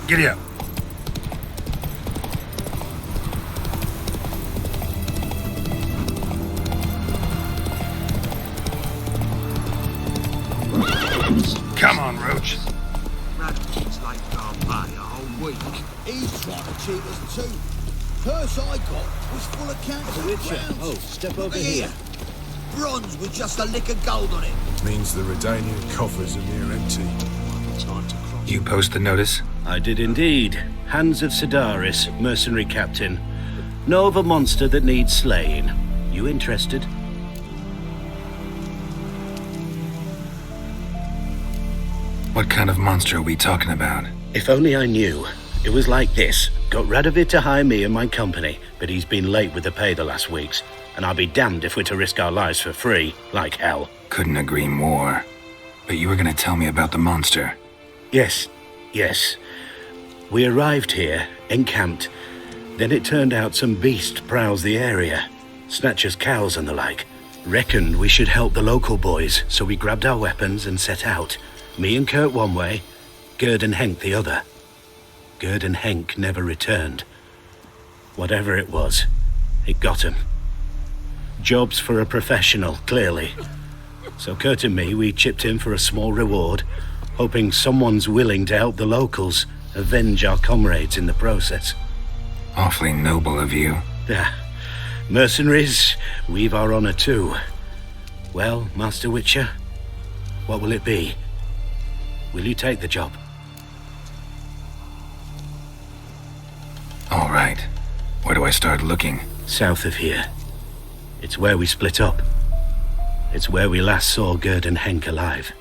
Giddy up. Come on, Roach. Radic's like our pay a whole week. He's trying to cheat us too. Purse I got was full of counterfeit crowns. Oh, step over here. Bronze with just a lick of gold on it. Means the Redanian coffers are near empty. Time to cross. You post the notice? I did indeed. Hands of Sedaris, mercenary captain. Know of a monster that needs slaying. You interested? What kind of monster are we talking about? If only I knew. It was like this. Got Radovid to hire me and my company, but he's been late with the pay the last weeks. And I'll be damned if we're to risk our lives for free, like hell. Couldn't agree more. But you were gonna tell me about the monster. Yes. We arrived here, encamped. Then it turned out some beast prowls the area. Snatchers cows and the like. Reckoned we should help the local boys, so we grabbed our weapons and set out. Me and Kurt one way, Gerd and Henk the other. Gerd and Henk never returned. Whatever it was, it got him. Job's for a professional, clearly. So Kurt and me, we chipped in for a small reward, hoping someone's willing to help the locals avenge our comrades in the process. Awfully noble of you. Mercenaries, we've our honor too. Well, Master Witcher, what will it be? Will you take the job? All right. Where do I start looking? South of here. It's where we split up. It's where we last saw Gerd and Henk alive.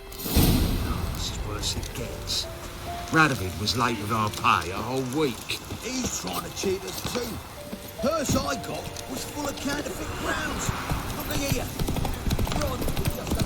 It's worse it gets. Radovid was late with our pay a whole week. He's trying to cheat us too. Purse I got was full of counterfeit crowns. Look here. Bronze with just a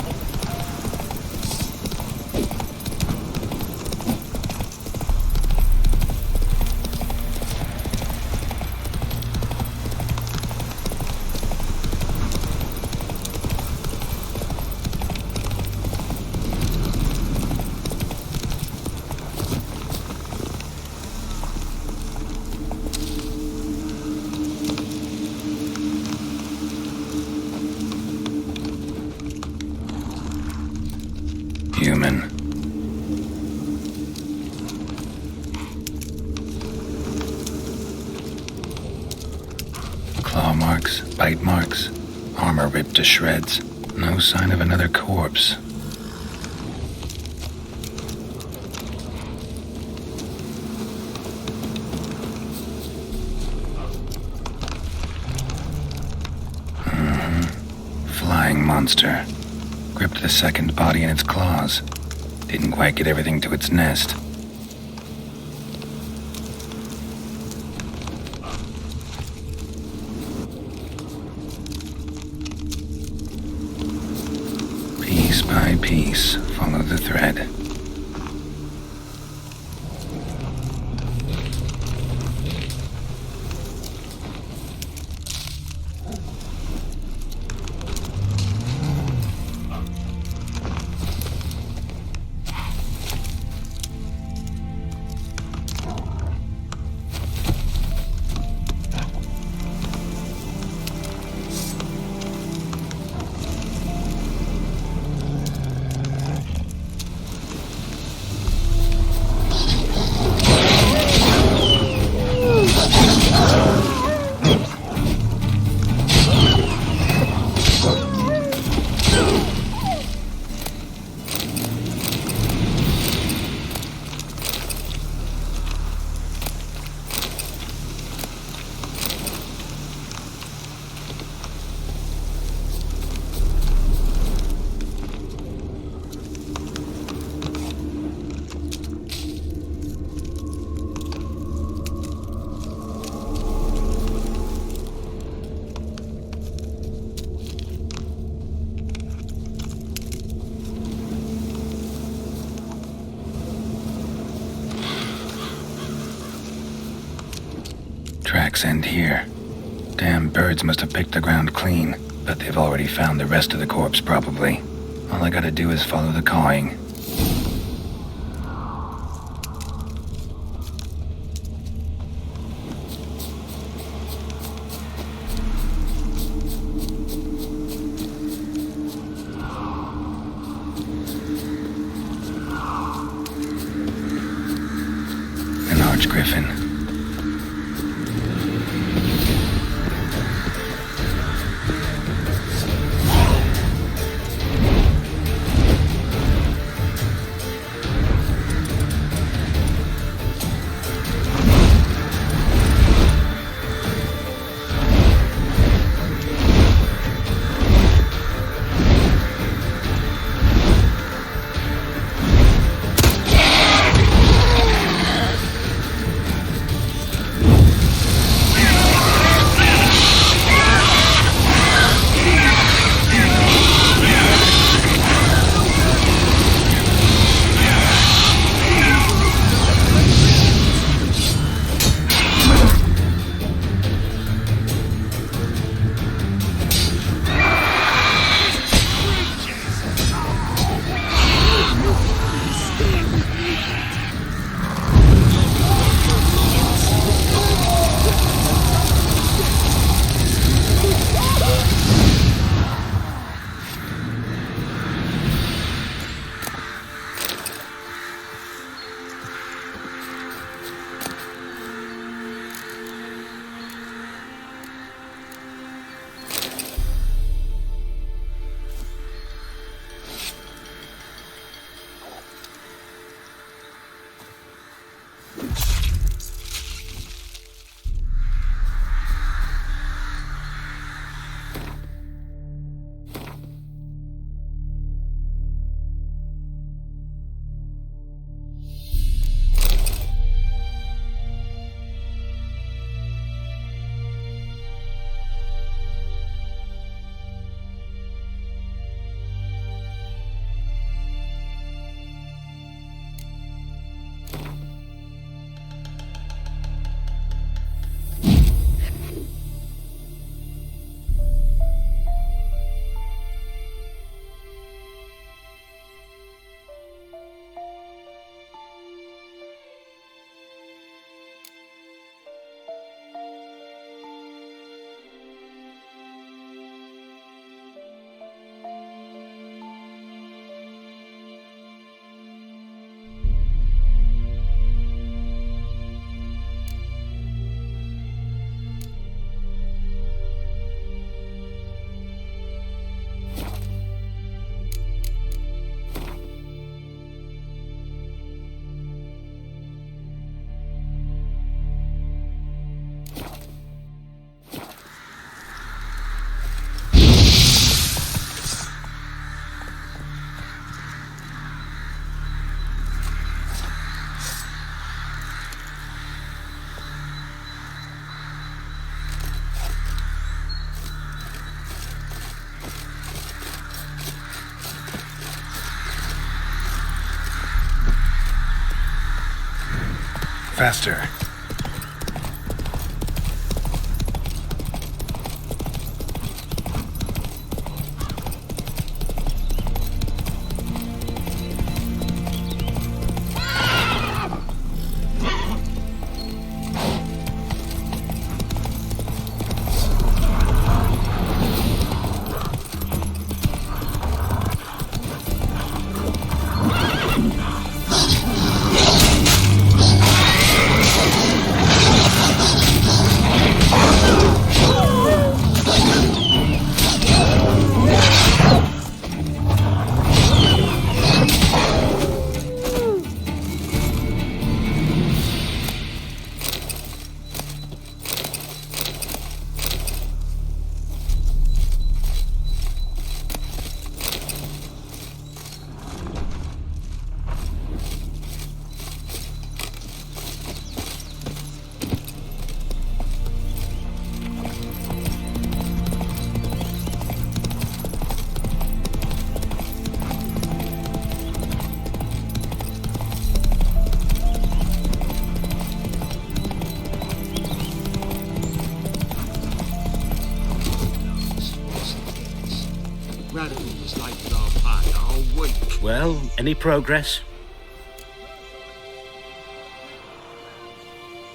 Human. Claw marks, bite marks, armor ripped to shreds. No sign of another corpse. Flying monster. Gripped the second body in its claws. Didn't quite get everything to its nest. Piece by piece, follow the thread. Tracks end here. Damn birds must have picked the ground clean, but they've already found the rest of the corpse, probably. All I gotta do is follow the cawing. much, Griffin. Faster. Radical was late with our pay a whole week. Well, any progress?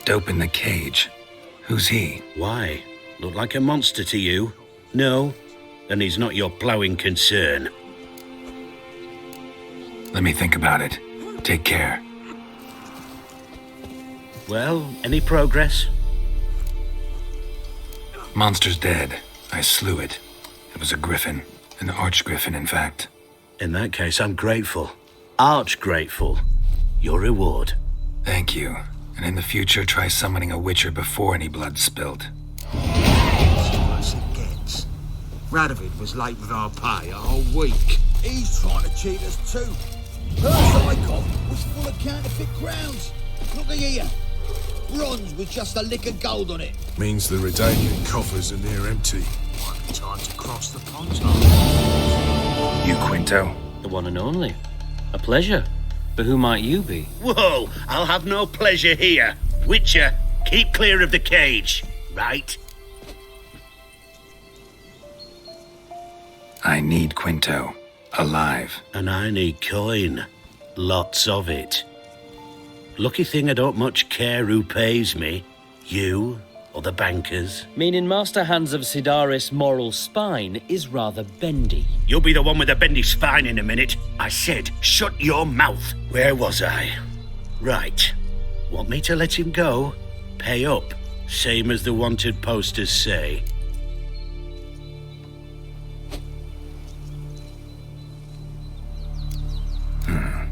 Dope in the cage. Who's he? Why? Look like a monster to you? No? Then he's not your ploughing concern. Let me think about it. Take care. Well, any progress? Monster's dead. I slew it. It was a griffin. An archgriffin, in fact. In that case, I'm grateful. Arch grateful. Your reward. Thank you. And in the future, try summoning a witcher before any blood's spilled. Worse it gets. Radovid was late with our pay a whole week. He's trying to cheat us too. Purse I got was full of counterfeit crowns. Look at here. Bronze with just a lick of gold on it. Means the Redanian coffers are near empty. Might be time to cross the pond. You, Quinto? The one and only. A pleasure. But who might you be? Whoa! I'll have no pleasure here. Witcher, keep clear of the cage. Right? I need Quinto. Alive. And I need coin. Lots of it. Lucky thing I don't much care who pays me. You or the bankers. Meaning Master Hans of Sidaris' moral spine is rather bendy. You'll be the one with the bendy spine in a minute. I said, shut your mouth. Where was I? Right. Want me to let him go? Pay up. Same as the wanted posters say.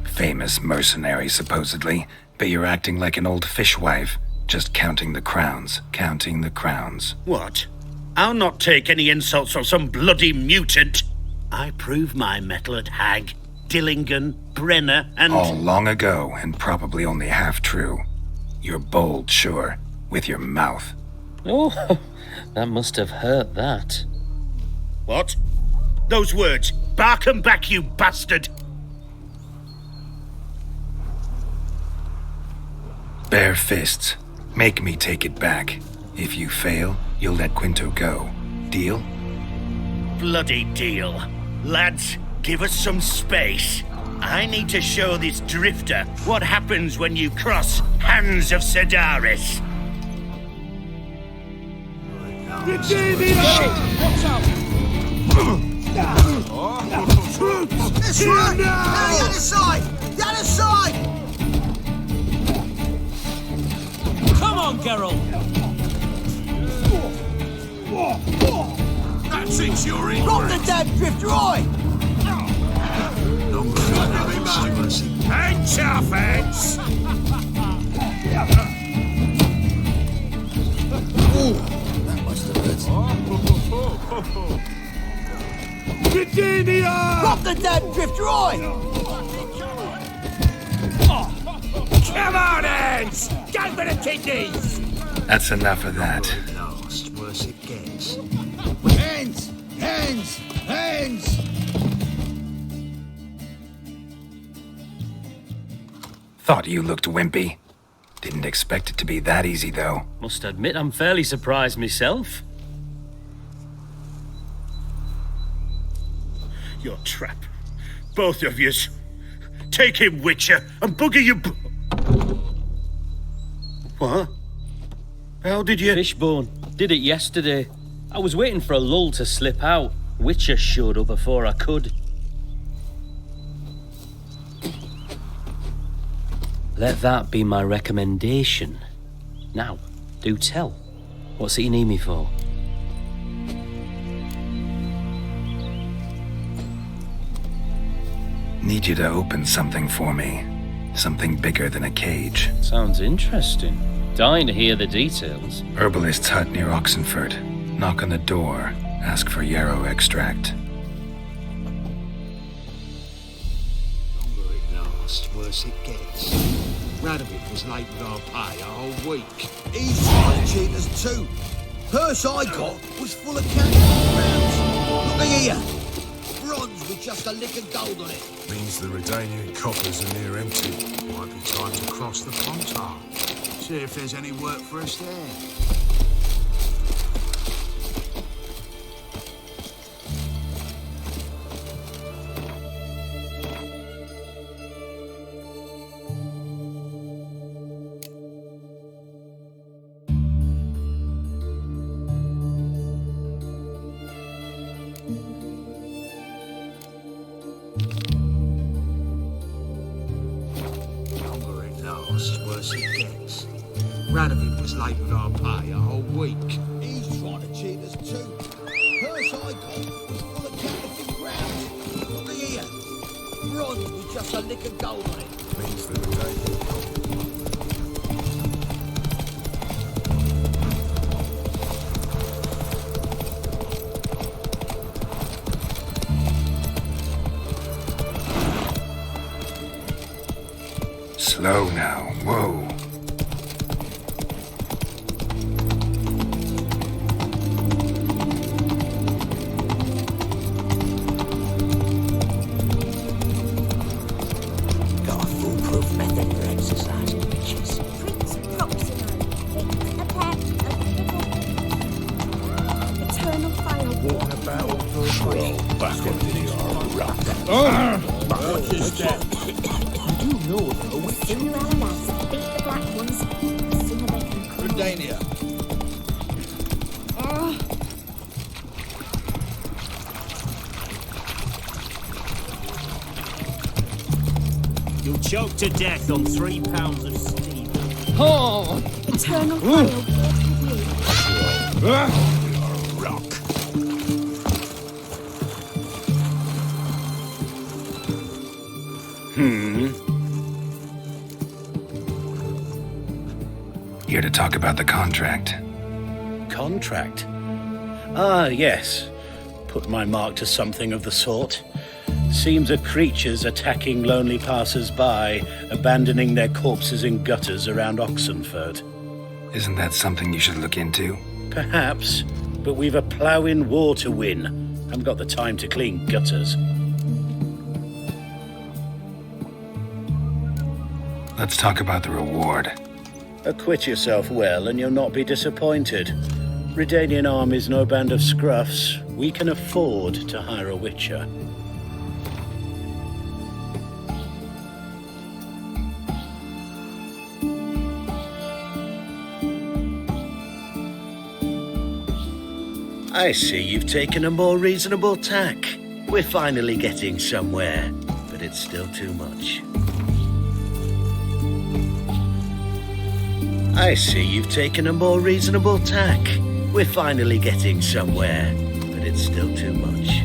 Famous mercenary, supposedly. But you're acting like an old fishwife. Just counting the crowns. Counting the crowns. What? I'll not take any insults from some bloody mutant. I prove my mettle at Hag, Dillingen, Brenner, and... All long ago, and probably only half true. You're bold, sure, with your mouth. Oh, that must have hurt that. What? Those words. Bark 'em back, you bastard! Bare fists. Make me take it back. If you fail, you'll let Quinto go. Deal? Bloody deal. Lads, give us some space. I need to show this drifter what happens when you cross Hans of Sidaris. What's up? That's right! Now the other side! The other side! Come on, Geralt! That's it, you're in. Drop the damn drift right! Hands off, hands! Ooh, that must have hurt. Virginia! Drop the damn drift right! Come on, hands! Go for the kidneys! That's enough of that. Last, worse it gets. Hands! Hands! Hands! Thought you looked wimpy. Didn't expect it to be that easy, though. Must admit I'm fairly surprised myself. Your trap. Both of yous. Take him, Witcher, and bugger you... What? How did you... Fishbone. Did it yesterday. I was waiting for a lull to slip out. Witcher showed up before I could. Let that be my recommendation. Now, do tell. What's it you need me for? Need you to open something for me. Something bigger than a cage. Sounds interesting. Dying to hear the details. Herbalist's hut near Oxenford. Knock on the door. Ask for yarrow extract. Longer it lasts, worse it gets. Radovid was late with our pay a whole week. He's trying to cheat us too. Purse I got was full of counterfeit crowns. Look at here. Bronze with just a lick of gold on it. Means the Redanian coffers are near empty. Might be time to cross the pond. See if there's any work for us there. Longer it lasts, worse it gets. Radovid was late with our pay a whole week. He's trying to cheat us too. Purse I got was full of counterfeit grounds. Look here. Bronze with just a lick of gold on it. Means they were taking. Slow now. Whoa. Got a foolproof method for exercising witches. Prince Proximo. It's a pair of eternal fire. Walking about troll back into your rock. What is that? You do know of a witch. The sooner our lads beat the black ones, the sooner they can come. Redania. You'll choke to death on 3 pounds of steam. Oh! Eternal fire walk with you. Rock. Here to talk about the contract. Contract? Ah, yes. Put my mark to something of the sort. Seems a creature's attacking lonely passers-by, abandoning their corpses in gutters around Oxenford. Isn't that something you should look into? Perhaps, but we've a ploughing war to win. Haven't got the time to clean gutters. Let's talk about the reward. Acquit yourself well and you'll not be disappointed. Redanian army's no band of scruffs. We can afford to hire a witcher. I see you've taken a more reasonable tack. We're finally getting somewhere, but it's still too much. I see you've taken a more reasonable tack. We're finally getting somewhere, but it's still too much.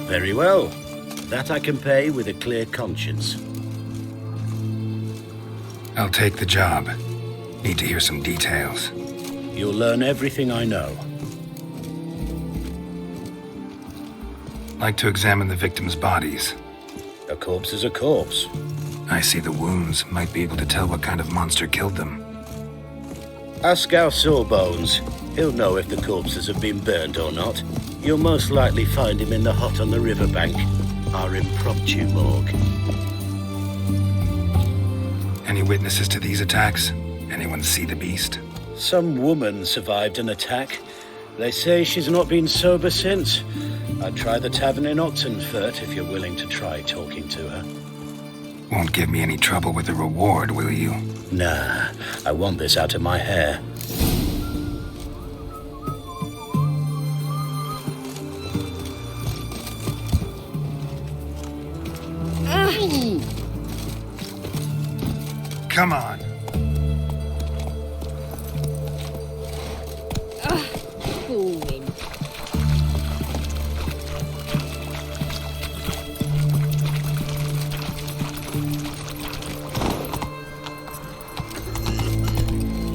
Very well. That I can pay with a clear conscience. I'll take the job. Need to hear some details. You'll learn everything I know. Like to examine the victims' bodies. A corpse is a corpse. I see the wounds. Might be able to tell what kind of monster killed them. Ask our Sawbones. He'll know if the corpses have been burned or not. You'll most likely find him in the hut on the riverbank. Our impromptu morgue. Any witnesses to these attacks? Anyone see the beast? Some woman survived an attack. They say she's not been sober since. I'd try the tavern in Oxenford if you're willing to try talking to her. Won't give me any trouble with the reward, will you? Nah, I want this out of my hair. Come on. Boring.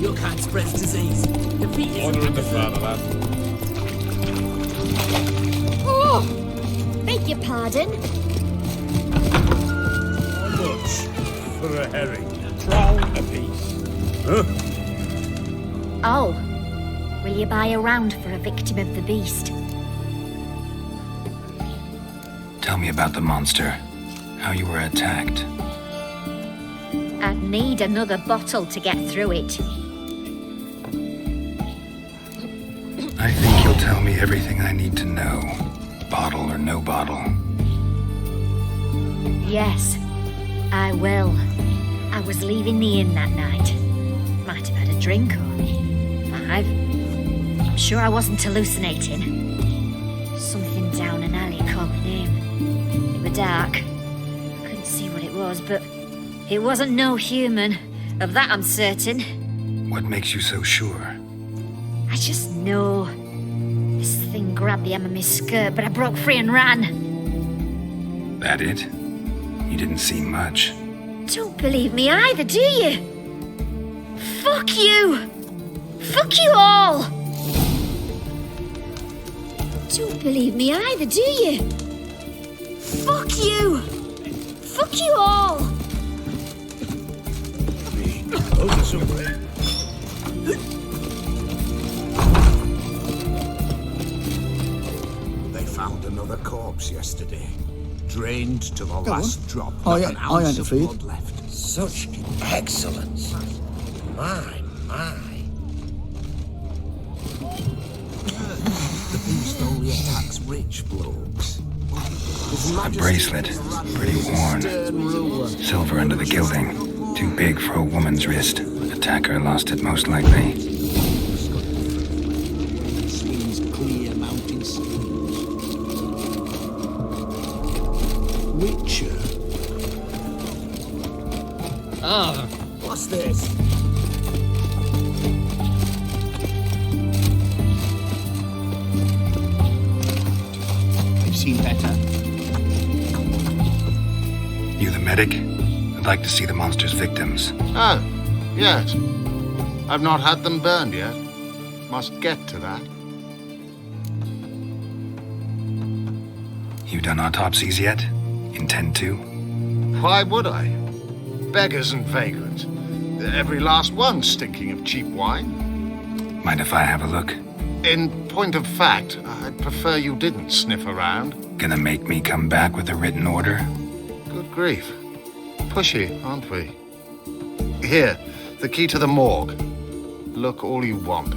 Your kind spreads disease. The feet is Honor in the fatherland. Oh! Beg your pardon? How much for a herring? Crown apiece. Huh? Oh. Will you buy a round for a victim of the beast? Tell me about the monster. How you were attacked. I'd need another bottle to get through it. I think you'll tell me everything I need to know. Bottle or no bottle. Yes, I will. I was leaving the inn that night. Might have had a drink or 5. I'm sure I wasn't hallucinating. Something down an alley called Name. It was dark. I couldn't see what it was, but it wasn't no human. Of that I'm certain. What makes you so sure? I just know. This thing grabbed the hem of my skirt, but I broke free and ran. That it? You didn't see much. Don't believe me either, do you? Fuck you! Fuck you all! Don't believe me either, do you? Fuck you! Fuck you all! They found another corpse yesterday. Drained to the Go last on. drop. I Not ain't- an I ounce ain't of afraid. blood left. Such excellence. My. The beast only attacks rich blokes. A bracelet, pretty worn. Silver under the gilding. Too big for a woman's wrist. Attacker lost it most likely. Swings clear mountain streams. Witcher. Ah, What's this? I've seen better. You the medic? I'd like to see the monster's victims. Oh, yes. I've not had them burned yet. Must get to that. You done autopsies yet? Intend to? Why would I? Beggars and vagrants. Every last one stinking of cheap wine. Mind if I have a look? In point of fact, I'd prefer you didn't sniff around. Gonna make me come back with a written order? Good grief. Pushy, aren't we? Here, the key to the morgue. Look all you want.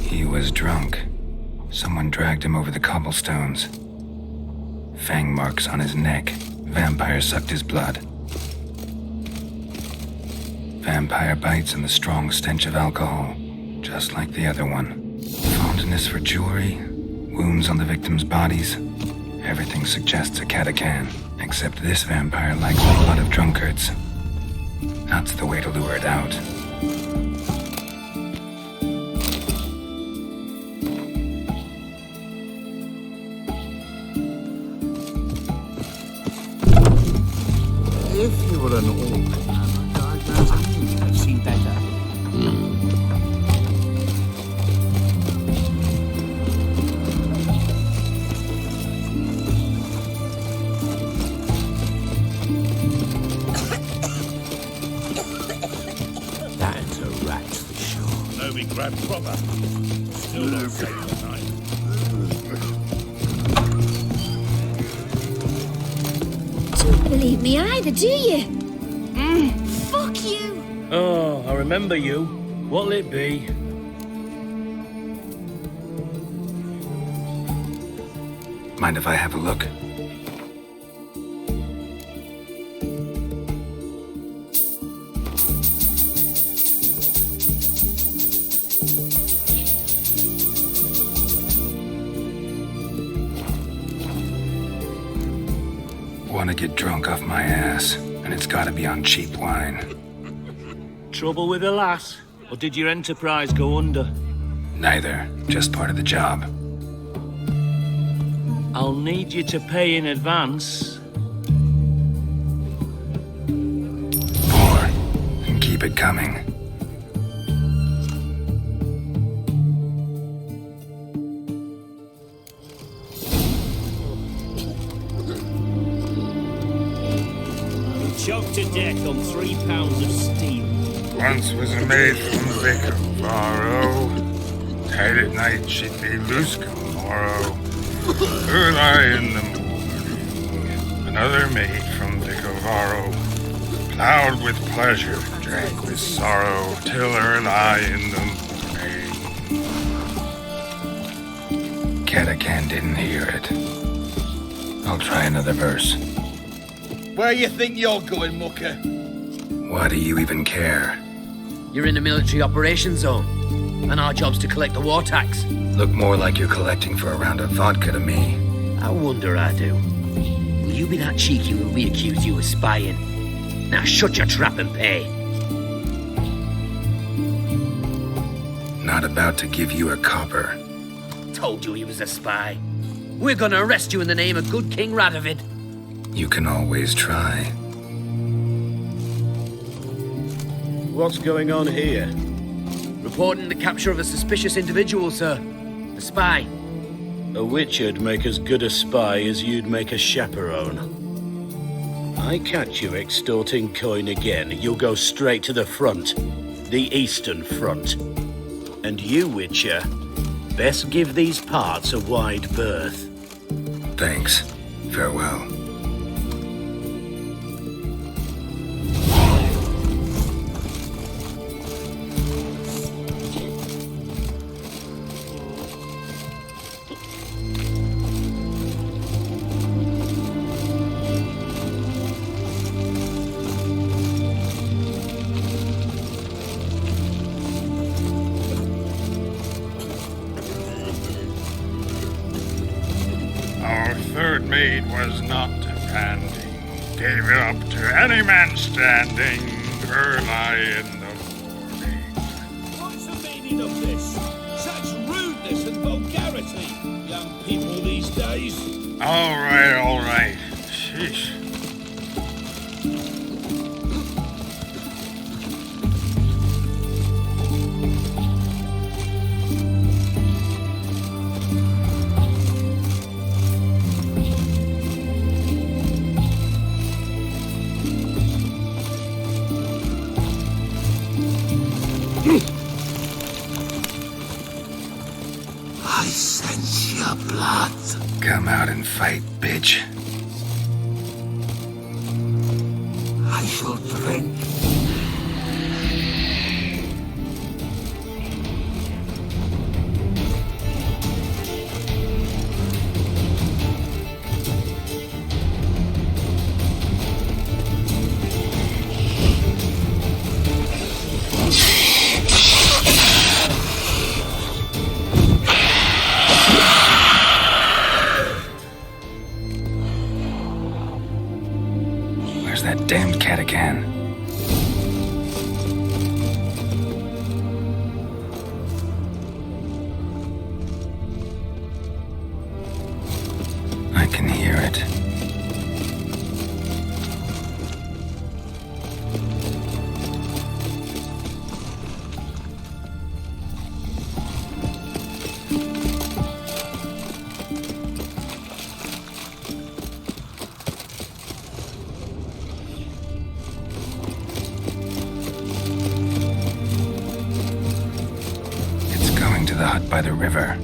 He was drunk. Someone dragged him over the cobblestones. Fang marks on his neck. Vampire sucked his blood. Vampire bites and the strong stench of alcohol, just like the other one. Fondness for jewelry, wounds on the victims' bodies. Everything suggests a catacan, except this vampire likes the blood of drunkards. That's the way to lure it out. If you were an old man, I'd diagnose you. I've seen better. That's a rat for sure. No, we grabbed proper. Still not safe tonight. Don't believe me either, do you? Fuck you! Oh, I remember you. What'll it be? Mind if I have a look? Want to get drunk off my ass, and it's gotta be on cheap wine. Trouble with the lass? Or did your enterprise go under? Neither, just part of the job. I'll need you to pay in advance. More, and keep it coming. Choked to death on 3 pounds of steel. Once was a maid from Vic of Varro. Tight at night she'd be loose come morrow. Early in the morning, another maid from Vic of Varro. Plowed with pleasure, drank with sorrow, till early in the morning. Catacan didn't hear it. I'll try another verse. Where you think you're going, mucker? Why do you even care? You're in a military operations zone, and our job's to collect the war tax. Look more like you're collecting for a round of vodka to me. I wonder I do. Will you be that cheeky when we accuse you of spying? Now shut your trap and pay. Not about to give you a copper. Told you he was a spy. We're gonna arrest you in the name of good King Radovid. You can always try. What's going on here? Reporting the capture of a suspicious individual, sir. A spy. A witcher'd make as good a spy as you'd make a chaperone. I catch you extorting coin again, you'll go straight to the front. The Eastern Front. And you, Witcher, best give these parts a wide berth. Thanks. Farewell. Our third maid was not demanding, gave it up to any man standing, early in the morning. What's the meaning of this? Such rudeness and vulgarity, young people these days. All right. Sheesh. I sense your blood. Come out and fight, bitch. I shall drink. Where's that damned cat again? I can hear it. It's going to the hut by the river.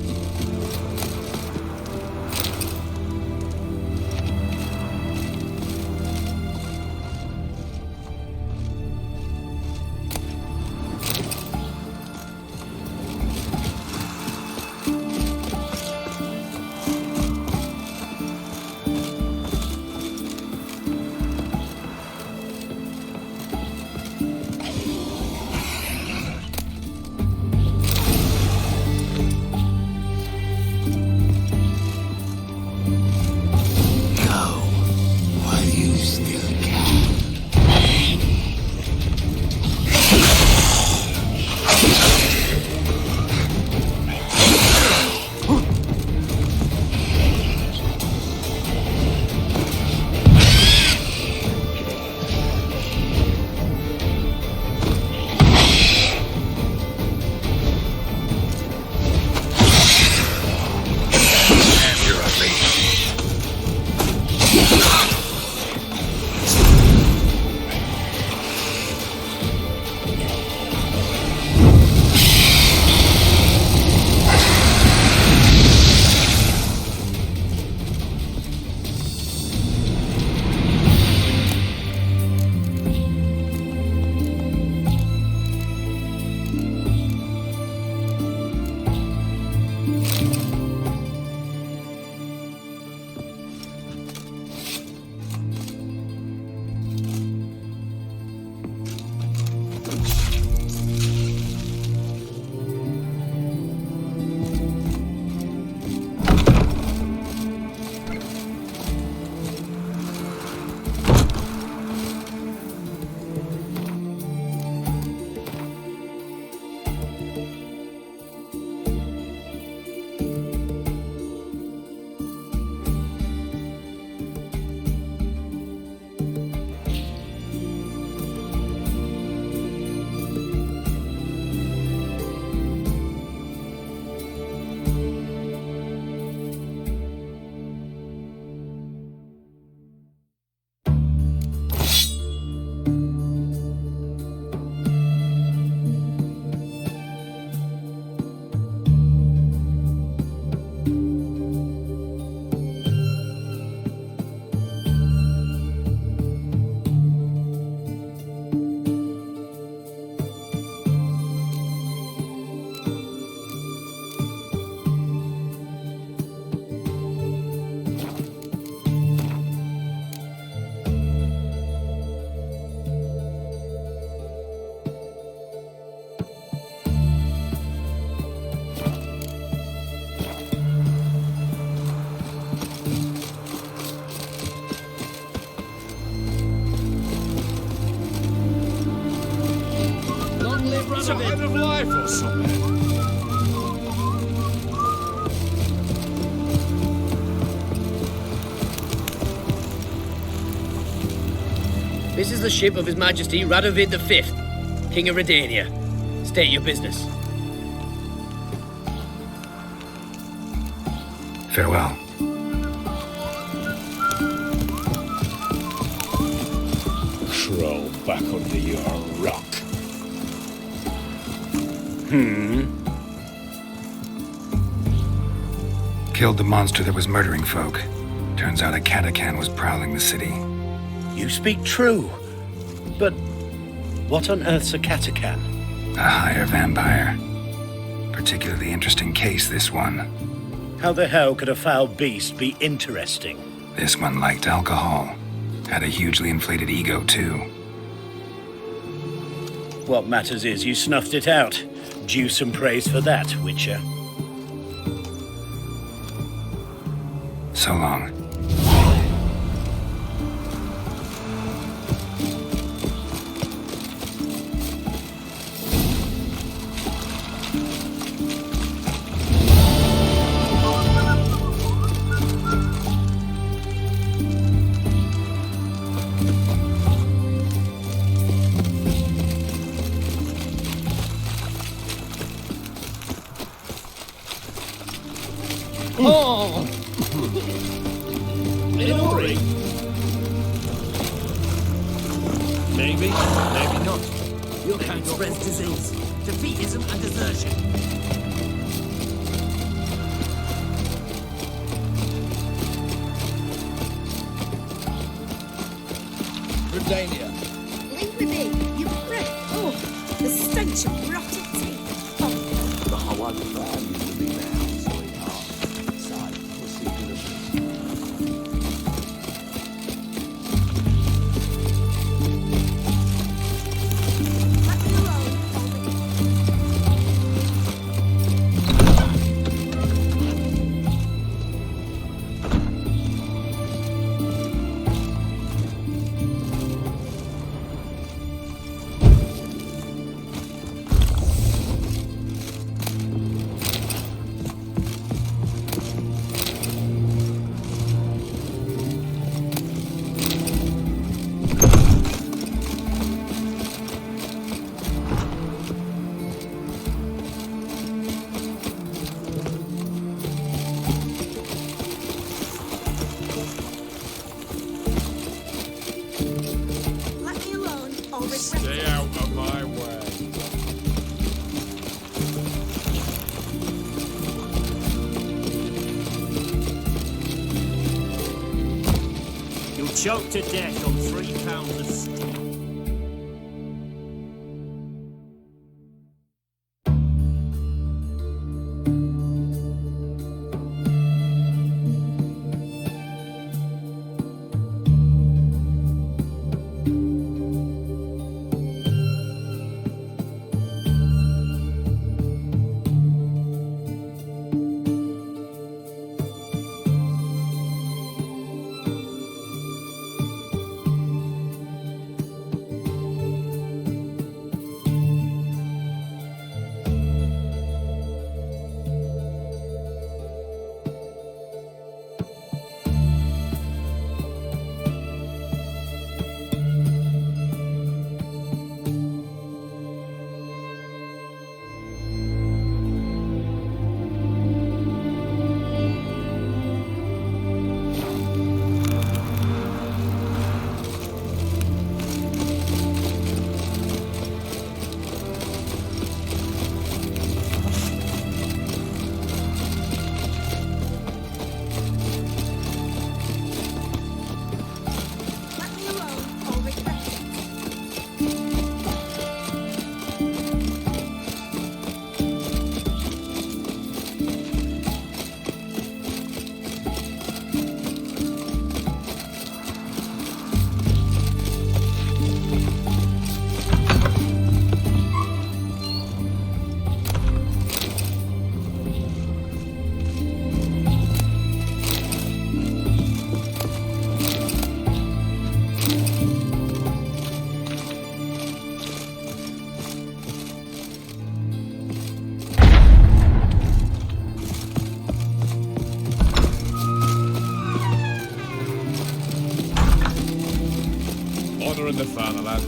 sign of life or something? This is the ship of His Majesty Radovid V, King of Redania. State your business. Farewell. Crawl back under your rock. Killed the monster that was murdering folk. Turns out a catacan was prowling the city. You speak true. But what on earth's a catacan? A higher vampire. Particularly interesting case, this one. How the hell could a foul beast be interesting? This one liked alcohol. Had a hugely inflated ego, too. What matters is you snuffed it out. Due some praise for that, Witcher. So long. Oh! In a hurry? Maybe, maybe not. Your kind spreads disease, defeatism and desertion. Redania. Leave with me, you breath. Oh, the stench of rotted teeth. Oh. The Hawaiian fan used to be now, sweetheart. Side pussy goodness. Let me alone. Let me alone, or regret Stay out of my way. You'll choke to death on 3 pounds of steak. the fatherland.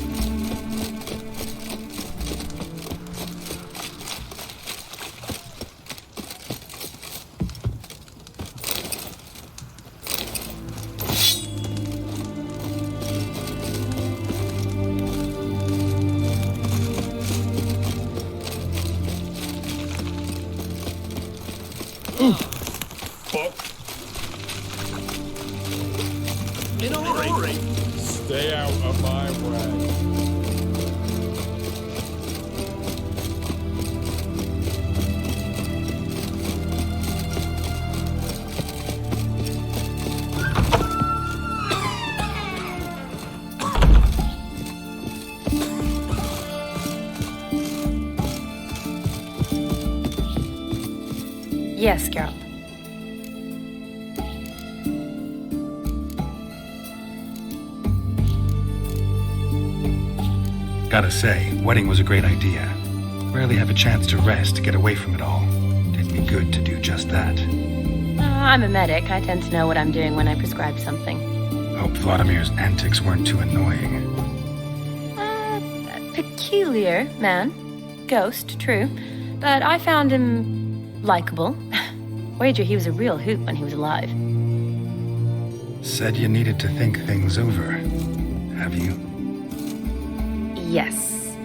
In a hurry. Stay out of my way. Yes, Geralt. Gotta say, wedding was a great idea. Rarely have a chance to rest, to get away from it all. Did me good to do just that. I'm a medic. I tend to know what I'm doing when I prescribe something. Hope Vladimir's antics weren't too annoying. Peculiar man. Ghost, true. But I found him likable. Wager he was a real hoot when he was alive. Said you needed to think things over. Have you? Yes.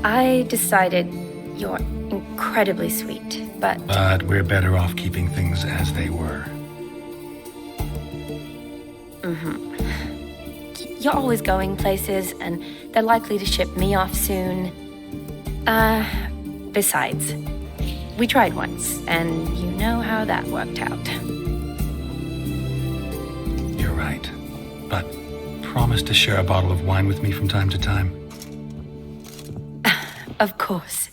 I decided you're incredibly sweet, but... But we're better off keeping things as they were. You're always going places, and they're likely to ship me off soon. Besides, we tried once, and you know how that worked out. You're right. But promise to share a bottle of wine with me from time to time. Of course.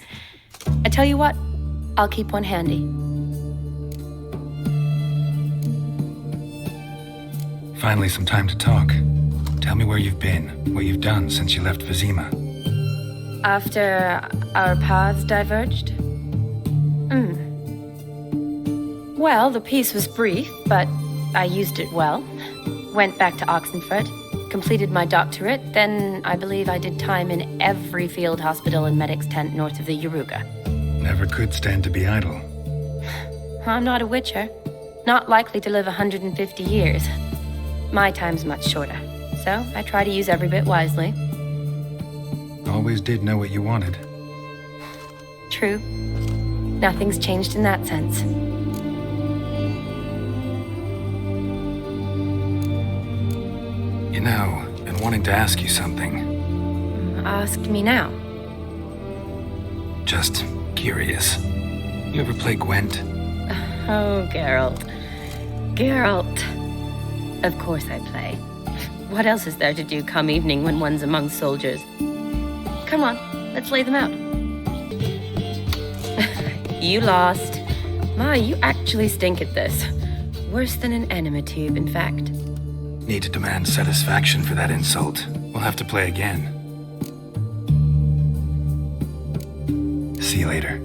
I tell you what, I'll keep one handy. Finally, some time to talk. Tell me where you've been, what you've done since you left Vizima. After our paths diverged? Well, the peace was brief, but I used it well. Went back to Oxenford, completed my doctorate, then I believe I did time in every field hospital and medic's tent north of the Yaruga. Never could stand to be idle. I'm not a witcher. Not likely to live 150 years. My time's much shorter, so I try to use every bit wisely. Always did know what you wanted. True. Nothing's changed in that sense. You know, been wanting to ask you something. Ask me now. Just curious. You ever play Gwent? Oh, Geralt. Geralt. Of course I play. What else is there to do come evening when one's among soldiers? Come on, let's lay them out. You lost. Ma, you actually stink at this. Worse than an enema tube, in fact. Need to demand satisfaction for that insult. We'll have to play again. See you later.